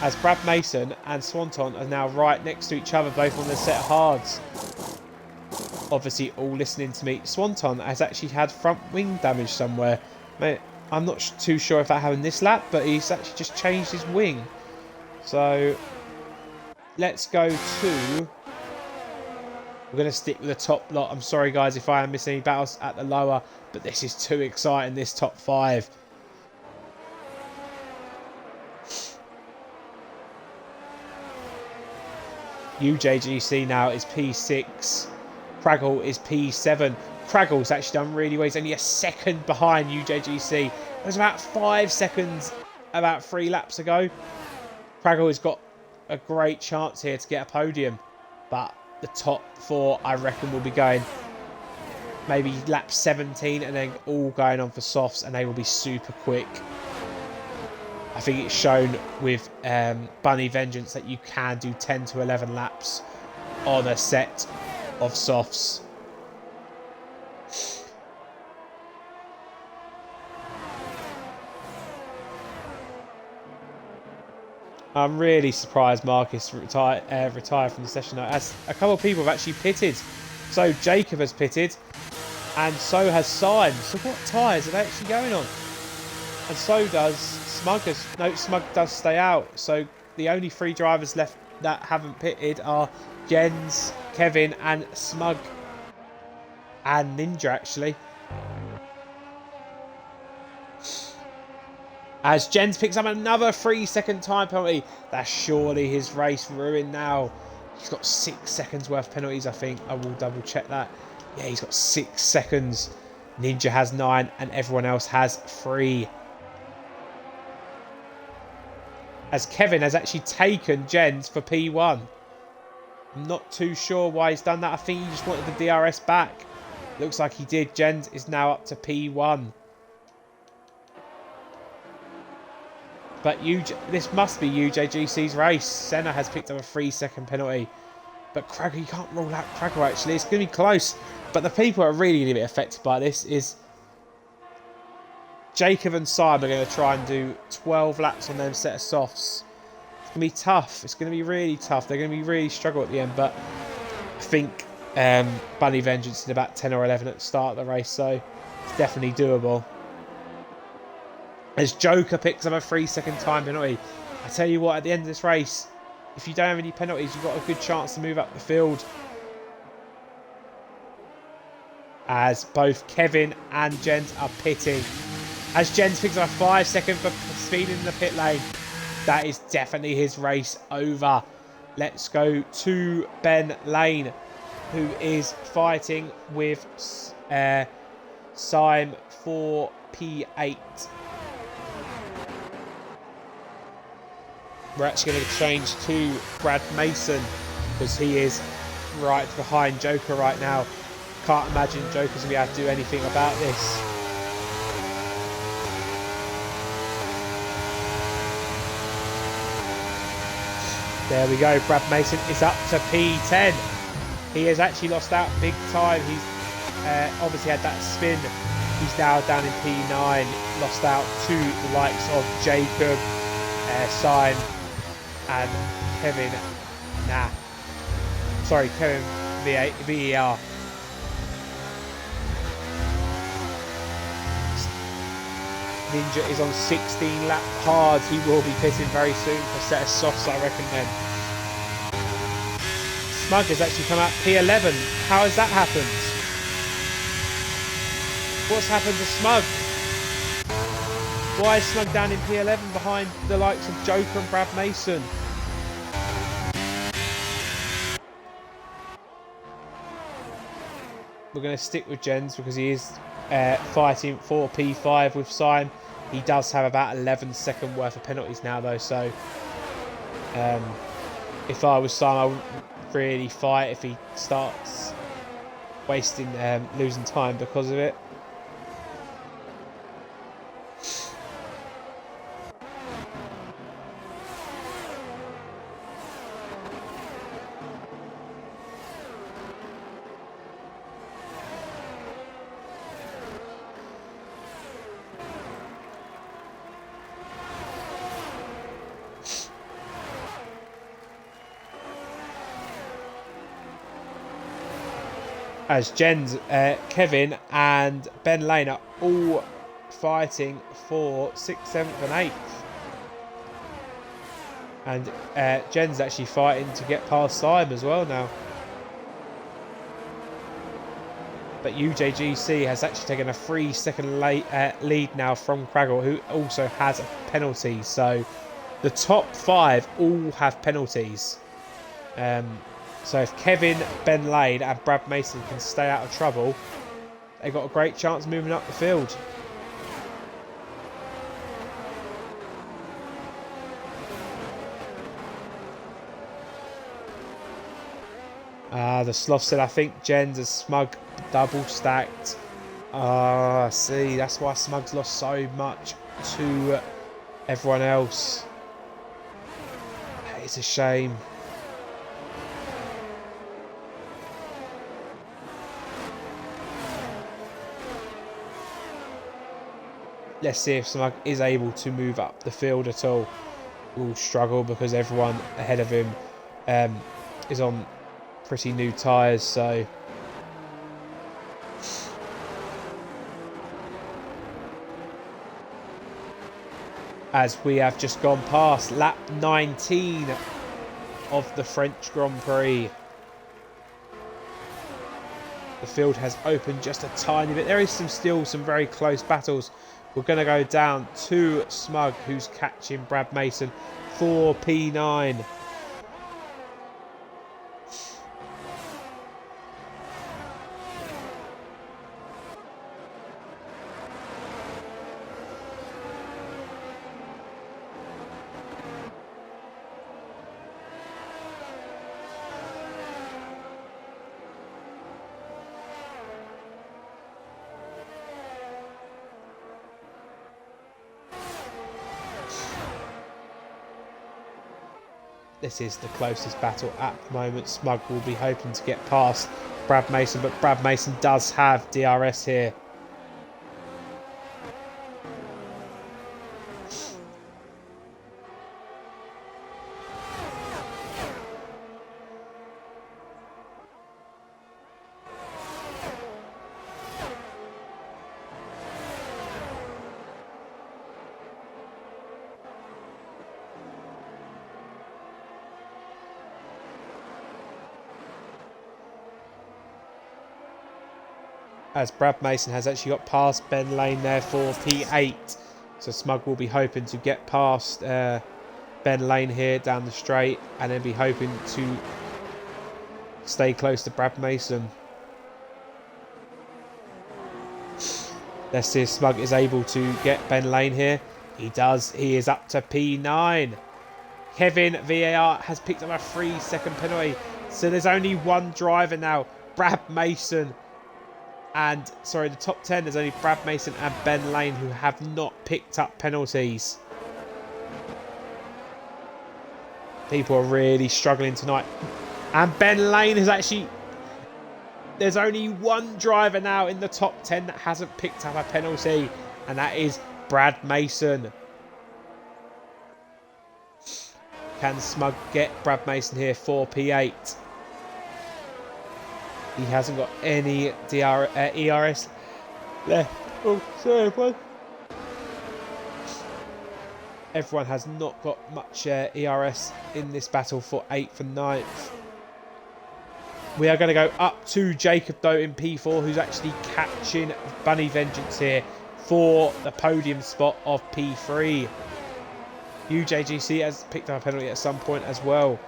as Brad Mason and Swanton are now right next to each other, both on their set of hards. obviously all listening to me, Swanton has actually had front wing damage somewhere. Mate, I'm not too sure if that happened this lap, but he's actually just changed his wing. So let's go to... We're going to stick with the top lot. I'm sorry, guys, if I am missing any battles at the lower, but this is too exciting, this top 5. UJGC now is P6. Craggle is P7. Craggle's actually done really well. He's only a second behind UJGC. It was about 5 seconds about 3 laps ago. Craggle has got a great chance here to get a podium. But the top 4, I reckon, will be going maybe lap 17 and then all going on for softs, and they will be super quick. I think it's shown with Bunny Vengeance that you can do 10 to 11 laps on a set of softs. I'm really surprised Marcus retired from the session, though, as a couple of people have actually pitted. So Jacob has pitted, and so has Syme. So what tyres are they actually going on? And so does Smug. No, Smug does stay out. So the only 3 drivers left that haven't pitted are Jens, Kevin, and Smug. And Ninja, actually. As Jens picks up another 3-second time penalty. That's surely his race ruined now. He's got 6 seconds worth of penalties, I think. I will double check that. Yeah, he's got 6 seconds. Ninja has 9 and everyone else has 3. As Kevin has actually taken Jens for P1. I'm not too sure why he's done that. I think he just wanted the DRS back. Looks like he did. Jens is now up to P1. But this must be UJGC's race. Senna has picked up a 3-second penalty. But Craggle, you can't rule out Craggle, actually. It's going to be close. But the people who are really going to be affected by this is Jacob and Syme are going to try and do 12 laps on them set of softs. It's going to be tough. It's going to be really tough. They're going to be really struggle at the end. But I think Bunny Vengeance did about 10 or 11 at the start of the race. So it's definitely doable. As Joker picks up a 3-second time penalty. I tell you what, at the end of this race, if you don't have any penalties, you've got a good chance to move up the field. As both Kevin and Jens are pitting. As Jens picks up a 5-second for speed in the pit lane. That is definitely his race over. Let's go to Ben Lane, who is fighting with Syme for P8. We're actually going to change to Brad Mason because he is right behind Joker right now. Can't imagine Joker's going to be able to do anything about this. There we go. Brad Mason is up to P10. He has actually lost out big time. He's obviously had that spin. He's now down in P9. Lost out to the likes of Jacob, Syme, and Kevin. Kevin VER. Ninja is on 16 lap hard. He will be pitting very soon for a set of softs, I reckon then. Smug has actually come out P11. How has that happened? What's happened to Smug? Why is Smug down in P11 behind the likes of Joker and Brad Mason? We're going to stick with Jens because he is fighting for P5 with Syme. He does have about 11-second worth of penalties now, though. So if I was Syme, I wouldn't really fight if he starts wasting, losing time because of it. As Jens, Kevin and Ben Lane are all fighting for 6th, 7th and 8th. And Jen's actually fighting to get past Simon as well now. But UJGC has actually taken a 3-second lead now from Craggle, who also has a penalty. So the top 5 all have penalties. So if Kevin, Ben Lane and Brad Mason can stay out of trouble, they've got a great chance moving up the field. The Sloth said, I think Jens and Smug double stacked. See, that's why Smug's lost so much to everyone else. It's a shame. Let's see if Smug is able to move up the field at all. Will struggle because everyone ahead of him is on pretty new tyres, so as we have just gone past lap 19 of the French Grand Prix. The field has opened just a tiny bit. There is still some very close battles. We're going to go down to Smug, who's catching Brad Mason for P9. This is the closest battle at the moment. Smug will be hoping to get past Brad Mason, but Brad Mason does have DRS here. As Brad Mason has actually got past Ben Lane there for P8. So Smug will be hoping to get past Ben Lane here down the straight and then be hoping to stay close to Brad Mason. Let's see if Smug is able to get Ben Lane here. He does. He is up to P9. Kevin VAR has picked up a 3-second penalty. So there's only one driver now. Brad Mason. And, sorry, the top 10, there's only Brad Mason and Ben Lane who have not picked up penalties. People are really struggling tonight. And Ben Lane has actually... There's only one driver now in the top 10 that hasn't picked up a penalty. And that is Brad Mason. Can Smug get Brad Mason here for P8? He hasn't got any ERS left. Oh, sorry, everyone. Everyone has not got much ERS in this battle for 8th and 9th. We are going to go up to Jacob, though, in P4, who's actually catching Bunny Vengeance here for the podium spot of P3. UJGC has picked up a penalty at some point as well.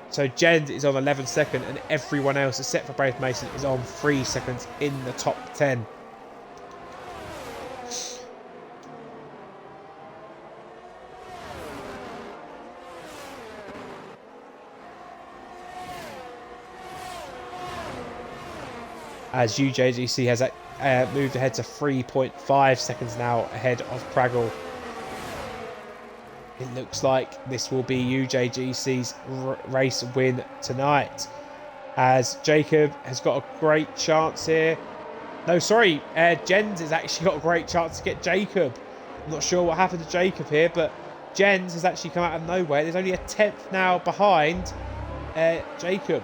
So Jen is on 11 seconds and everyone else except for Brad Mason is on 3 seconds in the top 10. As UJGC has moved ahead to 3.5 seconds now ahead of Craggle. It looks like this will be UJGC's race win tonight. As Jacob has got a great chance here. No, sorry. Jens has actually got a great chance to get Jacob. I'm not sure what happened to Jacob here, but Jens has actually come out of nowhere. There's only a 10th now behind Jacob.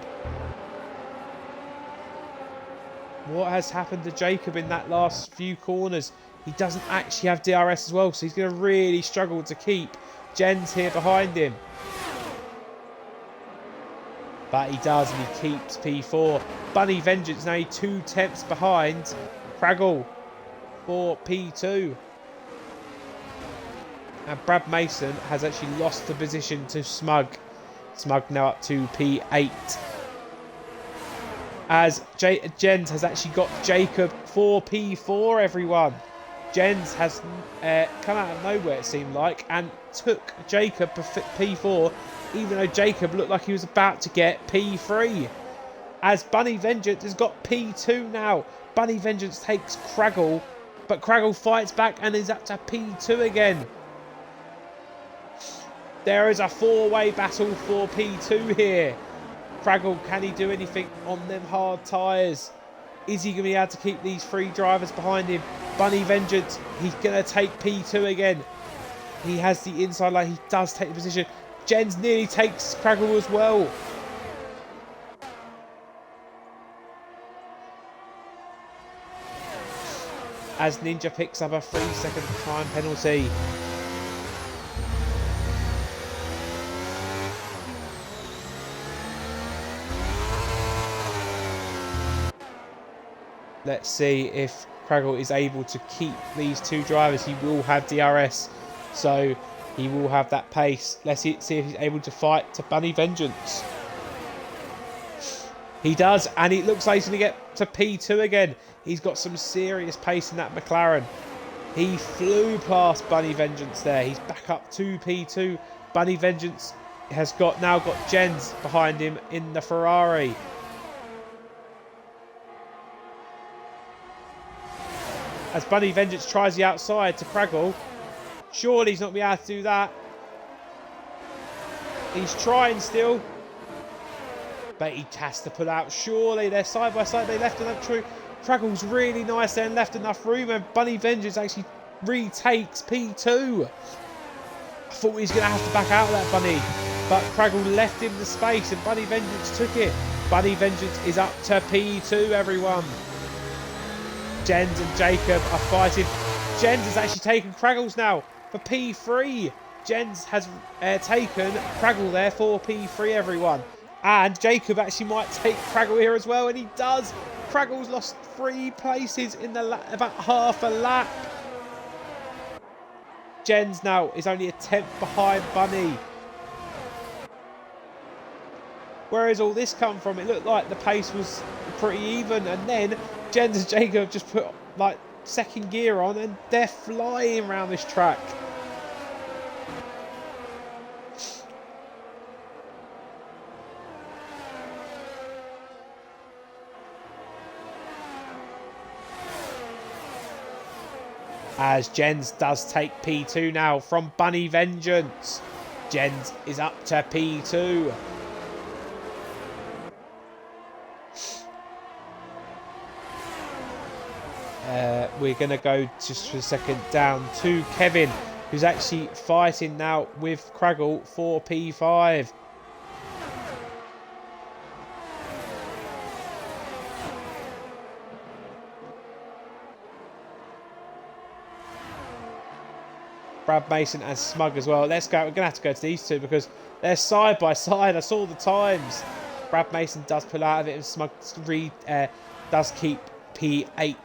What has happened to Jacob in that last few corners? He doesn't actually have DRS as well, so he's going to really struggle to keep Jens here behind him. But he does, and he keeps P4. Bunny Vengeance now 2 tenths behind Craggle for P2. And Brad Mason has actually lost the position to Smug. Smug now up to P8. As Jens has actually got Jacob for P4, everyone. Jens has come out of nowhere, it seemed like, and took Jacob for P4, even though Jacob looked like he was about to get P3. As Bunny Vengeance has got P2 now. Bunny Vengeance takes Craggle, but Craggle fights back and is up to P2 again. There is a 4-way battle for P2 here. Craggle, can he do anything on them hard tyres? Is he going to be able to keep these 3 drivers behind him? Bunny Vengeance, he's going to take P2 again. He has the inside line. He does take the position. Jens nearly takes Craggle as well. As Ninja picks up a 3-second time penalty. Let's see if Craggle is able to keep these 2 drivers. He will have DRS, so he will have that pace. Let's see if he's able to fight to Bunny Vengeance. He does, and it looks like he's going to get to P2 again. He's got some serious pace in that McLaren. He flew past Bunny Vengeance there. He's back up to P2. Bunny Vengeance has now got Jens behind him in the Ferrari. As Bunny Vengeance tries the outside to Craggle. Surely he's not going to be able to do that. He's trying still. But he has to pull out. Surely they're side by side. They left enough room. Craggle's really nice there and left enough room. And Bunny Vengeance actually retakes P2. I thought he was going to have to back out of that Bunny. But Craggle left him the space and Bunny Vengeance took it. Bunny Vengeance is up to P2, everyone. Jens and Jacob are fighting. Jens has actually taken Craggle's now for P3. Jens has taken Craggle there for P3, everyone. And Jacob actually might take Craggle here as well, and he does. Craggle's lost 3 places in the about half a lap. Jens now is only a 10th behind Bunny. Where has all this come from? It looked like the pace was pretty even, and then Jens and Jacob just put like 2nd gear on and they're flying around this track. As Jens does take P2 now from Bunny Vengeance. Jens is up to P2. We're going to go just for a second down to Kevin, who's actually fighting now with Craggle for P5. Brad Mason and Smug as well. Let's go. We're going to have to go to these 2 because they're side by side. I saw the times. Brad Mason does pull out of it and Smug does keep P8.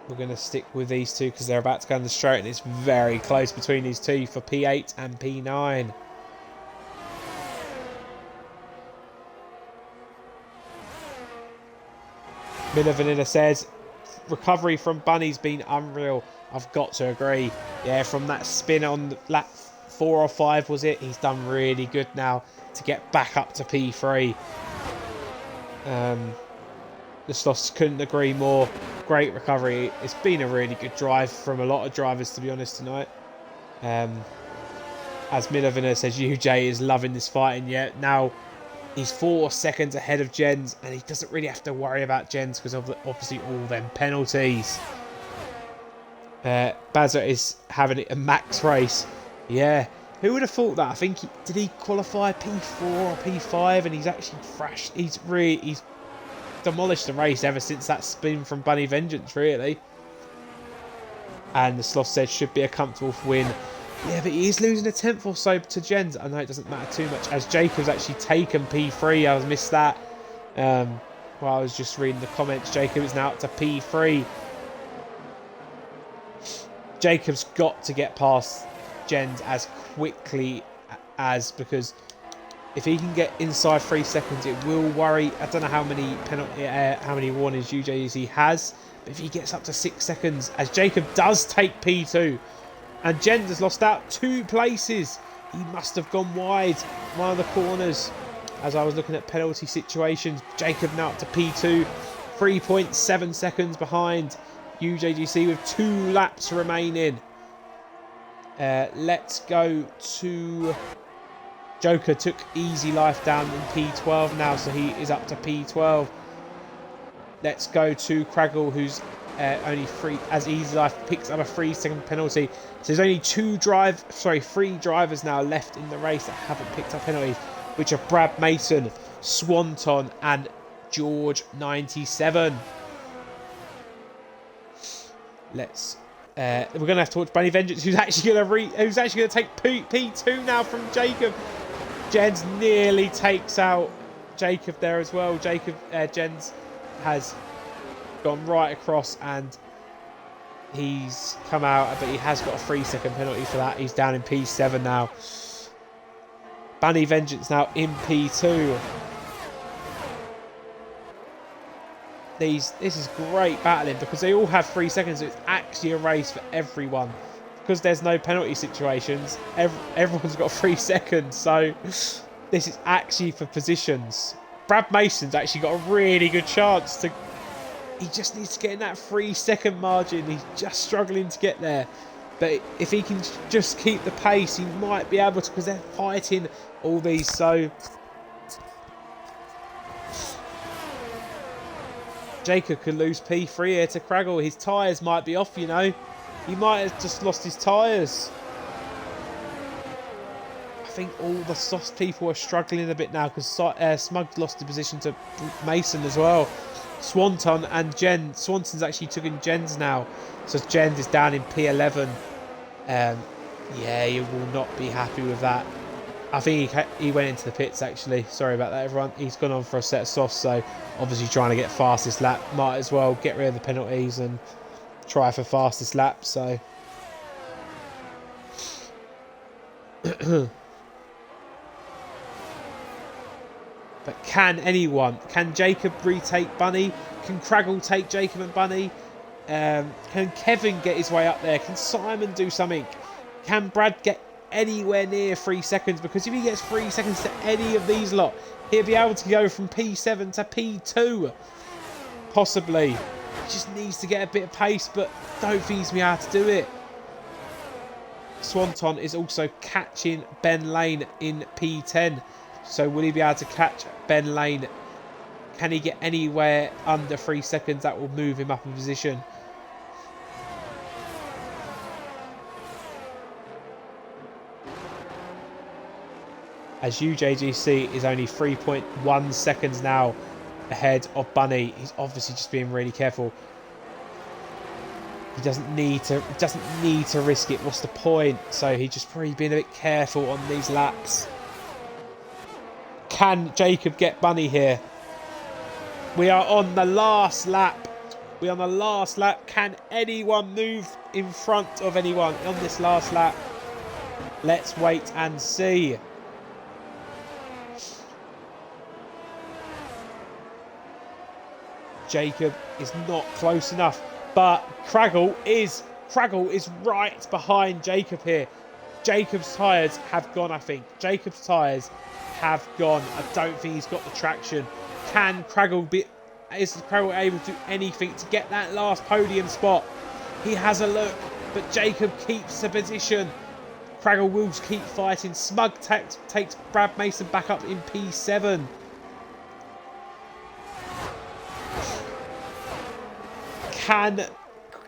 We're going to stick with these 2 because they're about to go on the straight and it's very close between these 2 for P8 and P9. Miller Vanilla says, recovery from Bunny's been unreal. I've got to agree. Yeah, from that spin on lap 4 or 5 was it? He's done really good now to get back up to P3. The Sloths couldn't agree more. Great recovery. It's been a really good drive from a lot of drivers, to be honest, tonight. As Miller Vanilla says, UJ is loving this fighting yet. Now he's 4 seconds ahead of Jens, and he doesn't really have to worry about Jens because of obviously all them penalties. Bazza is having a max race. Yeah. Who would have thought that? I think did he qualify P4 or P5, and he's actually thrashed. He's demolished the race ever since that spin from Bunny Vengeance, really. And the Sloth said should be a comfortable win. Yeah, but he is losing a tenth or so to Jens. I know it doesn't matter too much, as Jacob's actually taken P3. I missed that. While I was just reading the comments, Jacob is now up to P3. Jacob's got to get past Jens as quickly as, because if he can get inside 3 seconds, it will worry. I don't know how many how many warnings UJZ has, but if he gets up to 6 seconds, as Jacob does take P2, and Jens has lost out 2 places. He must have gone wide one of the corners. As I was looking at penalty situations, Jacob now up to P2, 3.7 seconds behind UJGC with 2 laps remaining. Let's go to Joker. Took Easy Life down in P12 now, so he is up to P12. Let's go to Craggle, who's only 3, as Easy Life picks up a 3-second penalty. So there's only 3 drivers now left in the race that haven't picked up penalties, which are Brad Mason, Swanton, and George 97. Let's. We're gonna have to watch Bunny Vengeance, who's actually gonna take P2 now from Jacob. Jens nearly takes out Jacob there as well. Jens has gone right across and he's come out, but he has got a 3-second penalty for that. He's down in P7 now. Bunny Vengeance now in P2. This is great battling because they all have 3 seconds. So it's actually a race for everyone. Because there's no penalty situations, everyone's got 3 seconds. So this is actually for positions. Brad Mason's actually got a really good chance to... He just needs to get in that 3-second margin. He's just struggling to get there. But if he can just keep the pace, he might be able to, because they're fighting all these. So Jacob could lose P3 here to Craggle. His tyres might be off, you know. He might have just lost his tyres. I think all the soft people are struggling a bit now because Smug's lost the position to Mason as well. Swanton and Jen. Swanson's actually took in Jens now. So Jens is down in P11. Yeah, you will not be happy with that. I think he went into the pits, actually. Sorry about that, everyone. He's gone on for a set of softs, so obviously trying to get fastest lap. Might as well get rid of the penalties and try for fastest lap, so... But can Jacob retake Bunny? Can Craggle take Jacob and Bunny? Can Kevin get his way up there? Can Simon do something? Can Brad get anywhere near 3 seconds? Because if he gets 3 seconds to any of these lot, he'll be able to go from P7 to P2. Possibly. He just needs to get a bit of pace, but don't think he's going to be able to do it. Swanton is also catching Ben Lane in P10. So will he be able to catch Ben Lane? Can he get anywhere under 3 seconds? That will move him up in position. As UJGC is only 3.1 seconds now ahead of Bunny. He's obviously just being really careful. He doesn't need to risk it. What's the point? So he's just probably being a bit careful on these laps. Can Jacob get Bunny here? We are on the last lap. We're on the last lap. Can anyone move in front of anyone on this last lap? Let's wait and see. Jacob is not close enough, but Craggle is right behind Jacob here. Jacob's tyres have gone, I think. Jacob's tyres have gone. I don't think he's got the traction. Can Craggle is Craggle able to do anything to get that last podium spot? He has a look, but Jacob keeps the position. Craggle will keep fighting. Smug takes Brad Mason back up in P7. Can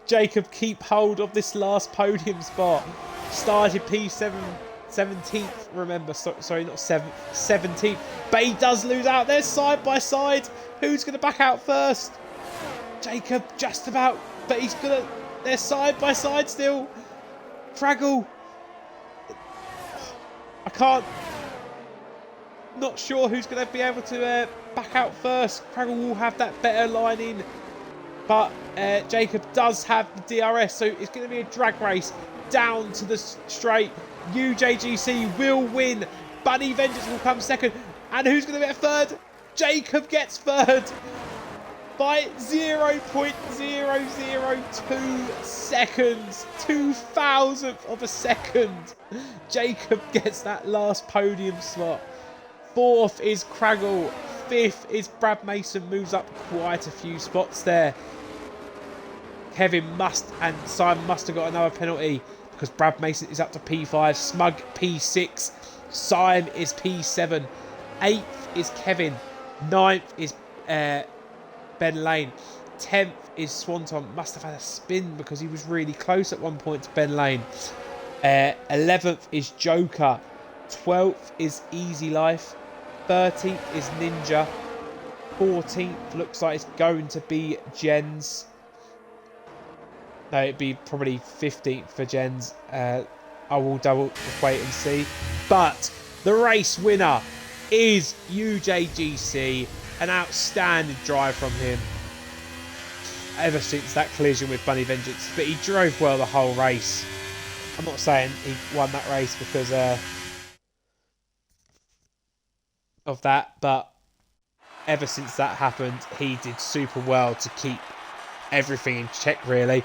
Jacob keep hold of this last podium spot. Started P7, 17th, remember. Sorry, not 7th, 17th. But he does lose out there side by side. Who's going to back out first? Jacob just about, but he's going to... They're side by side still. Fraggle. I can't... Not sure who's going to be able to back out first. Fraggle will have that better line in. But Jacob does have the DRS, so it's going to be a drag race down to the straight. UJGC will win. Bunny Vengeance will come second. And who's going to get third? Jacob gets third by 0.002 seconds. 2,000th of a second. Jacob gets that last podium spot. Fourth is Craggle. Fifth is Brad Mason, moves up quite a few spots there. Kevin and Simon must have got another penalty because Brad Mason is up to P5. Smug P6. Simon is P7. 8th is Kevin. 9th is Ben Lane. 10th is Swanton. Must have had a spin because he was really close at one point to Ben Lane. 11th is Joker. 12th is Easy Life. 13th is Ninja. 14th looks like it's going to be Jens. No, it'd be probably 15th for Jens. I will double wait and see. But the race winner is UJGC. An outstanding drive from him ever since that collision with Bunny Vengeance. But he drove well the whole race. I'm not saying he won that race because of that, but ever since that happened, he did super well to keep everything in check, really.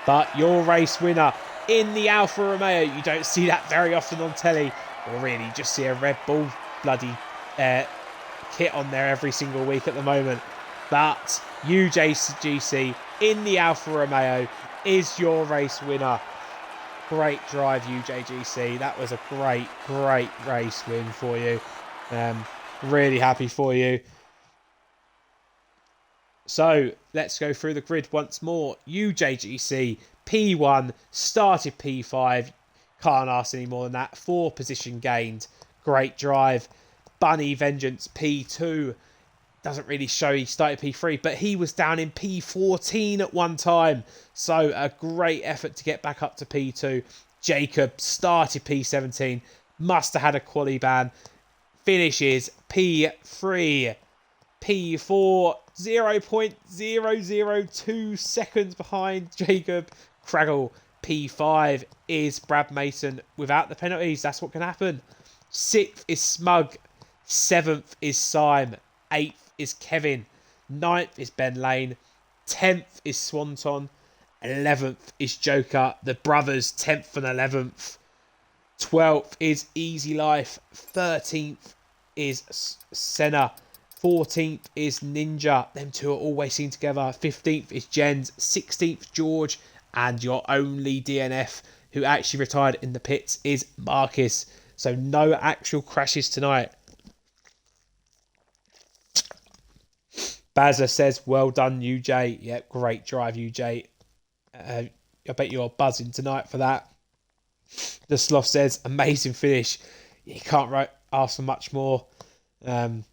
But your race winner in the Alfa Romeo, you don't see that very often on telly, or really you just see a Red Bull bloody kit on there every single week at the moment. But UJGC in the Alfa Romeo is your race winner. Great drive, UJGC. That was a great race win for you. Really happy for you. So let's go through the grid once more. UJGC P1, started P5. Can't ask any more than that. 4 position gained. Great drive. Bunny Vengeance P2. Doesn't really show he started P3, but he was down in P14 at one time. So a great effort to get back up to P2. Jacob started P17. Must have had a quali ban. Finishes P3. P4, 0.002 seconds behind Jacob. Craggle. P5 is Brad Mason without the penalties. That's what can happen. 6th is Smug. 7th is Sime. 8th is Kevin. 9th is Ben Lane. 10th is Swanton. 11th is Joker. The brothers, 10th and 11th. 12th is Easy Life. 13th is Senna. 14th is Ninja. Them two are always seen together. 15th is Jens. 16th George. And your only DNF who actually retired in the pits is Marcus. So no actual crashes tonight. Bazza says, well done, UJ. Yep, great drive, UJ. I bet you're buzzing tonight for that. The Sloth says, amazing finish. You can't ask for much more. And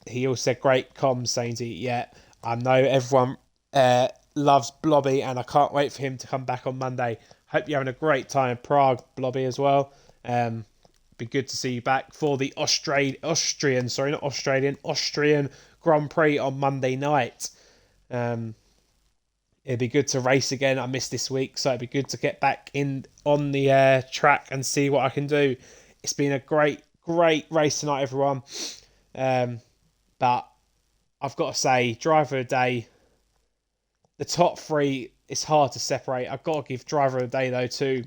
he also said, great comms, saying to yeah, I know everyone loves Blobby and I can't wait for him to come back on Monday. Hope you're having a great time in Prague, Blobby, as well. Be good to see you back for the Austrian Grand Prix on Monday night. It'd be good to race again. I missed this week, so it'd be good to get back in on the track and see what I can do. It's been a great race tonight, everyone. But I've got to say, driver of the day, the top 3, it's hard to separate. I've got to give driver of the day, though, to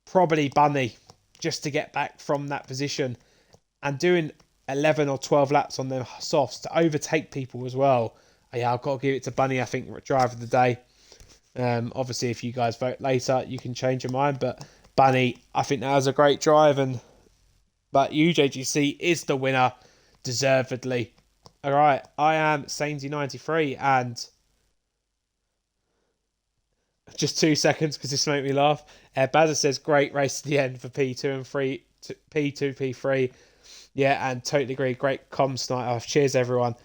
probably Bunny, just to get back from that position and doing 11 or 12 laps on the softs to overtake people as well. Yeah, I've got to give it to Bunny, I think, driver of the day. Obviously, if you guys vote later, you can change your mind. But Bunny, I think that was a great drive. But UJGC is the winner, deservedly. All right, I am Sainsy93, and just 2 seconds because this made me laugh. Bazza says great race to the end for P2 and 3, P2, P3. Yeah, and totally agree. Great comms night off. Cheers, everyone.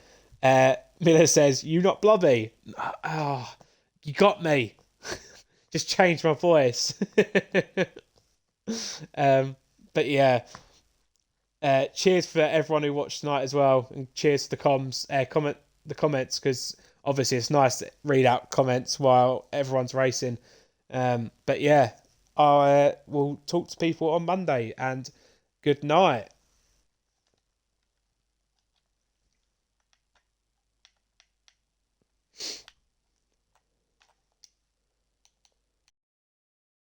Miller says, you not blobby. Oh, you got me. Just changed my voice. But yeah, cheers for everyone who watched tonight as well, and cheers for the comments, because obviously it's nice to read out comments while everyone's racing. But yeah, I will talk to people on Monday, and good night.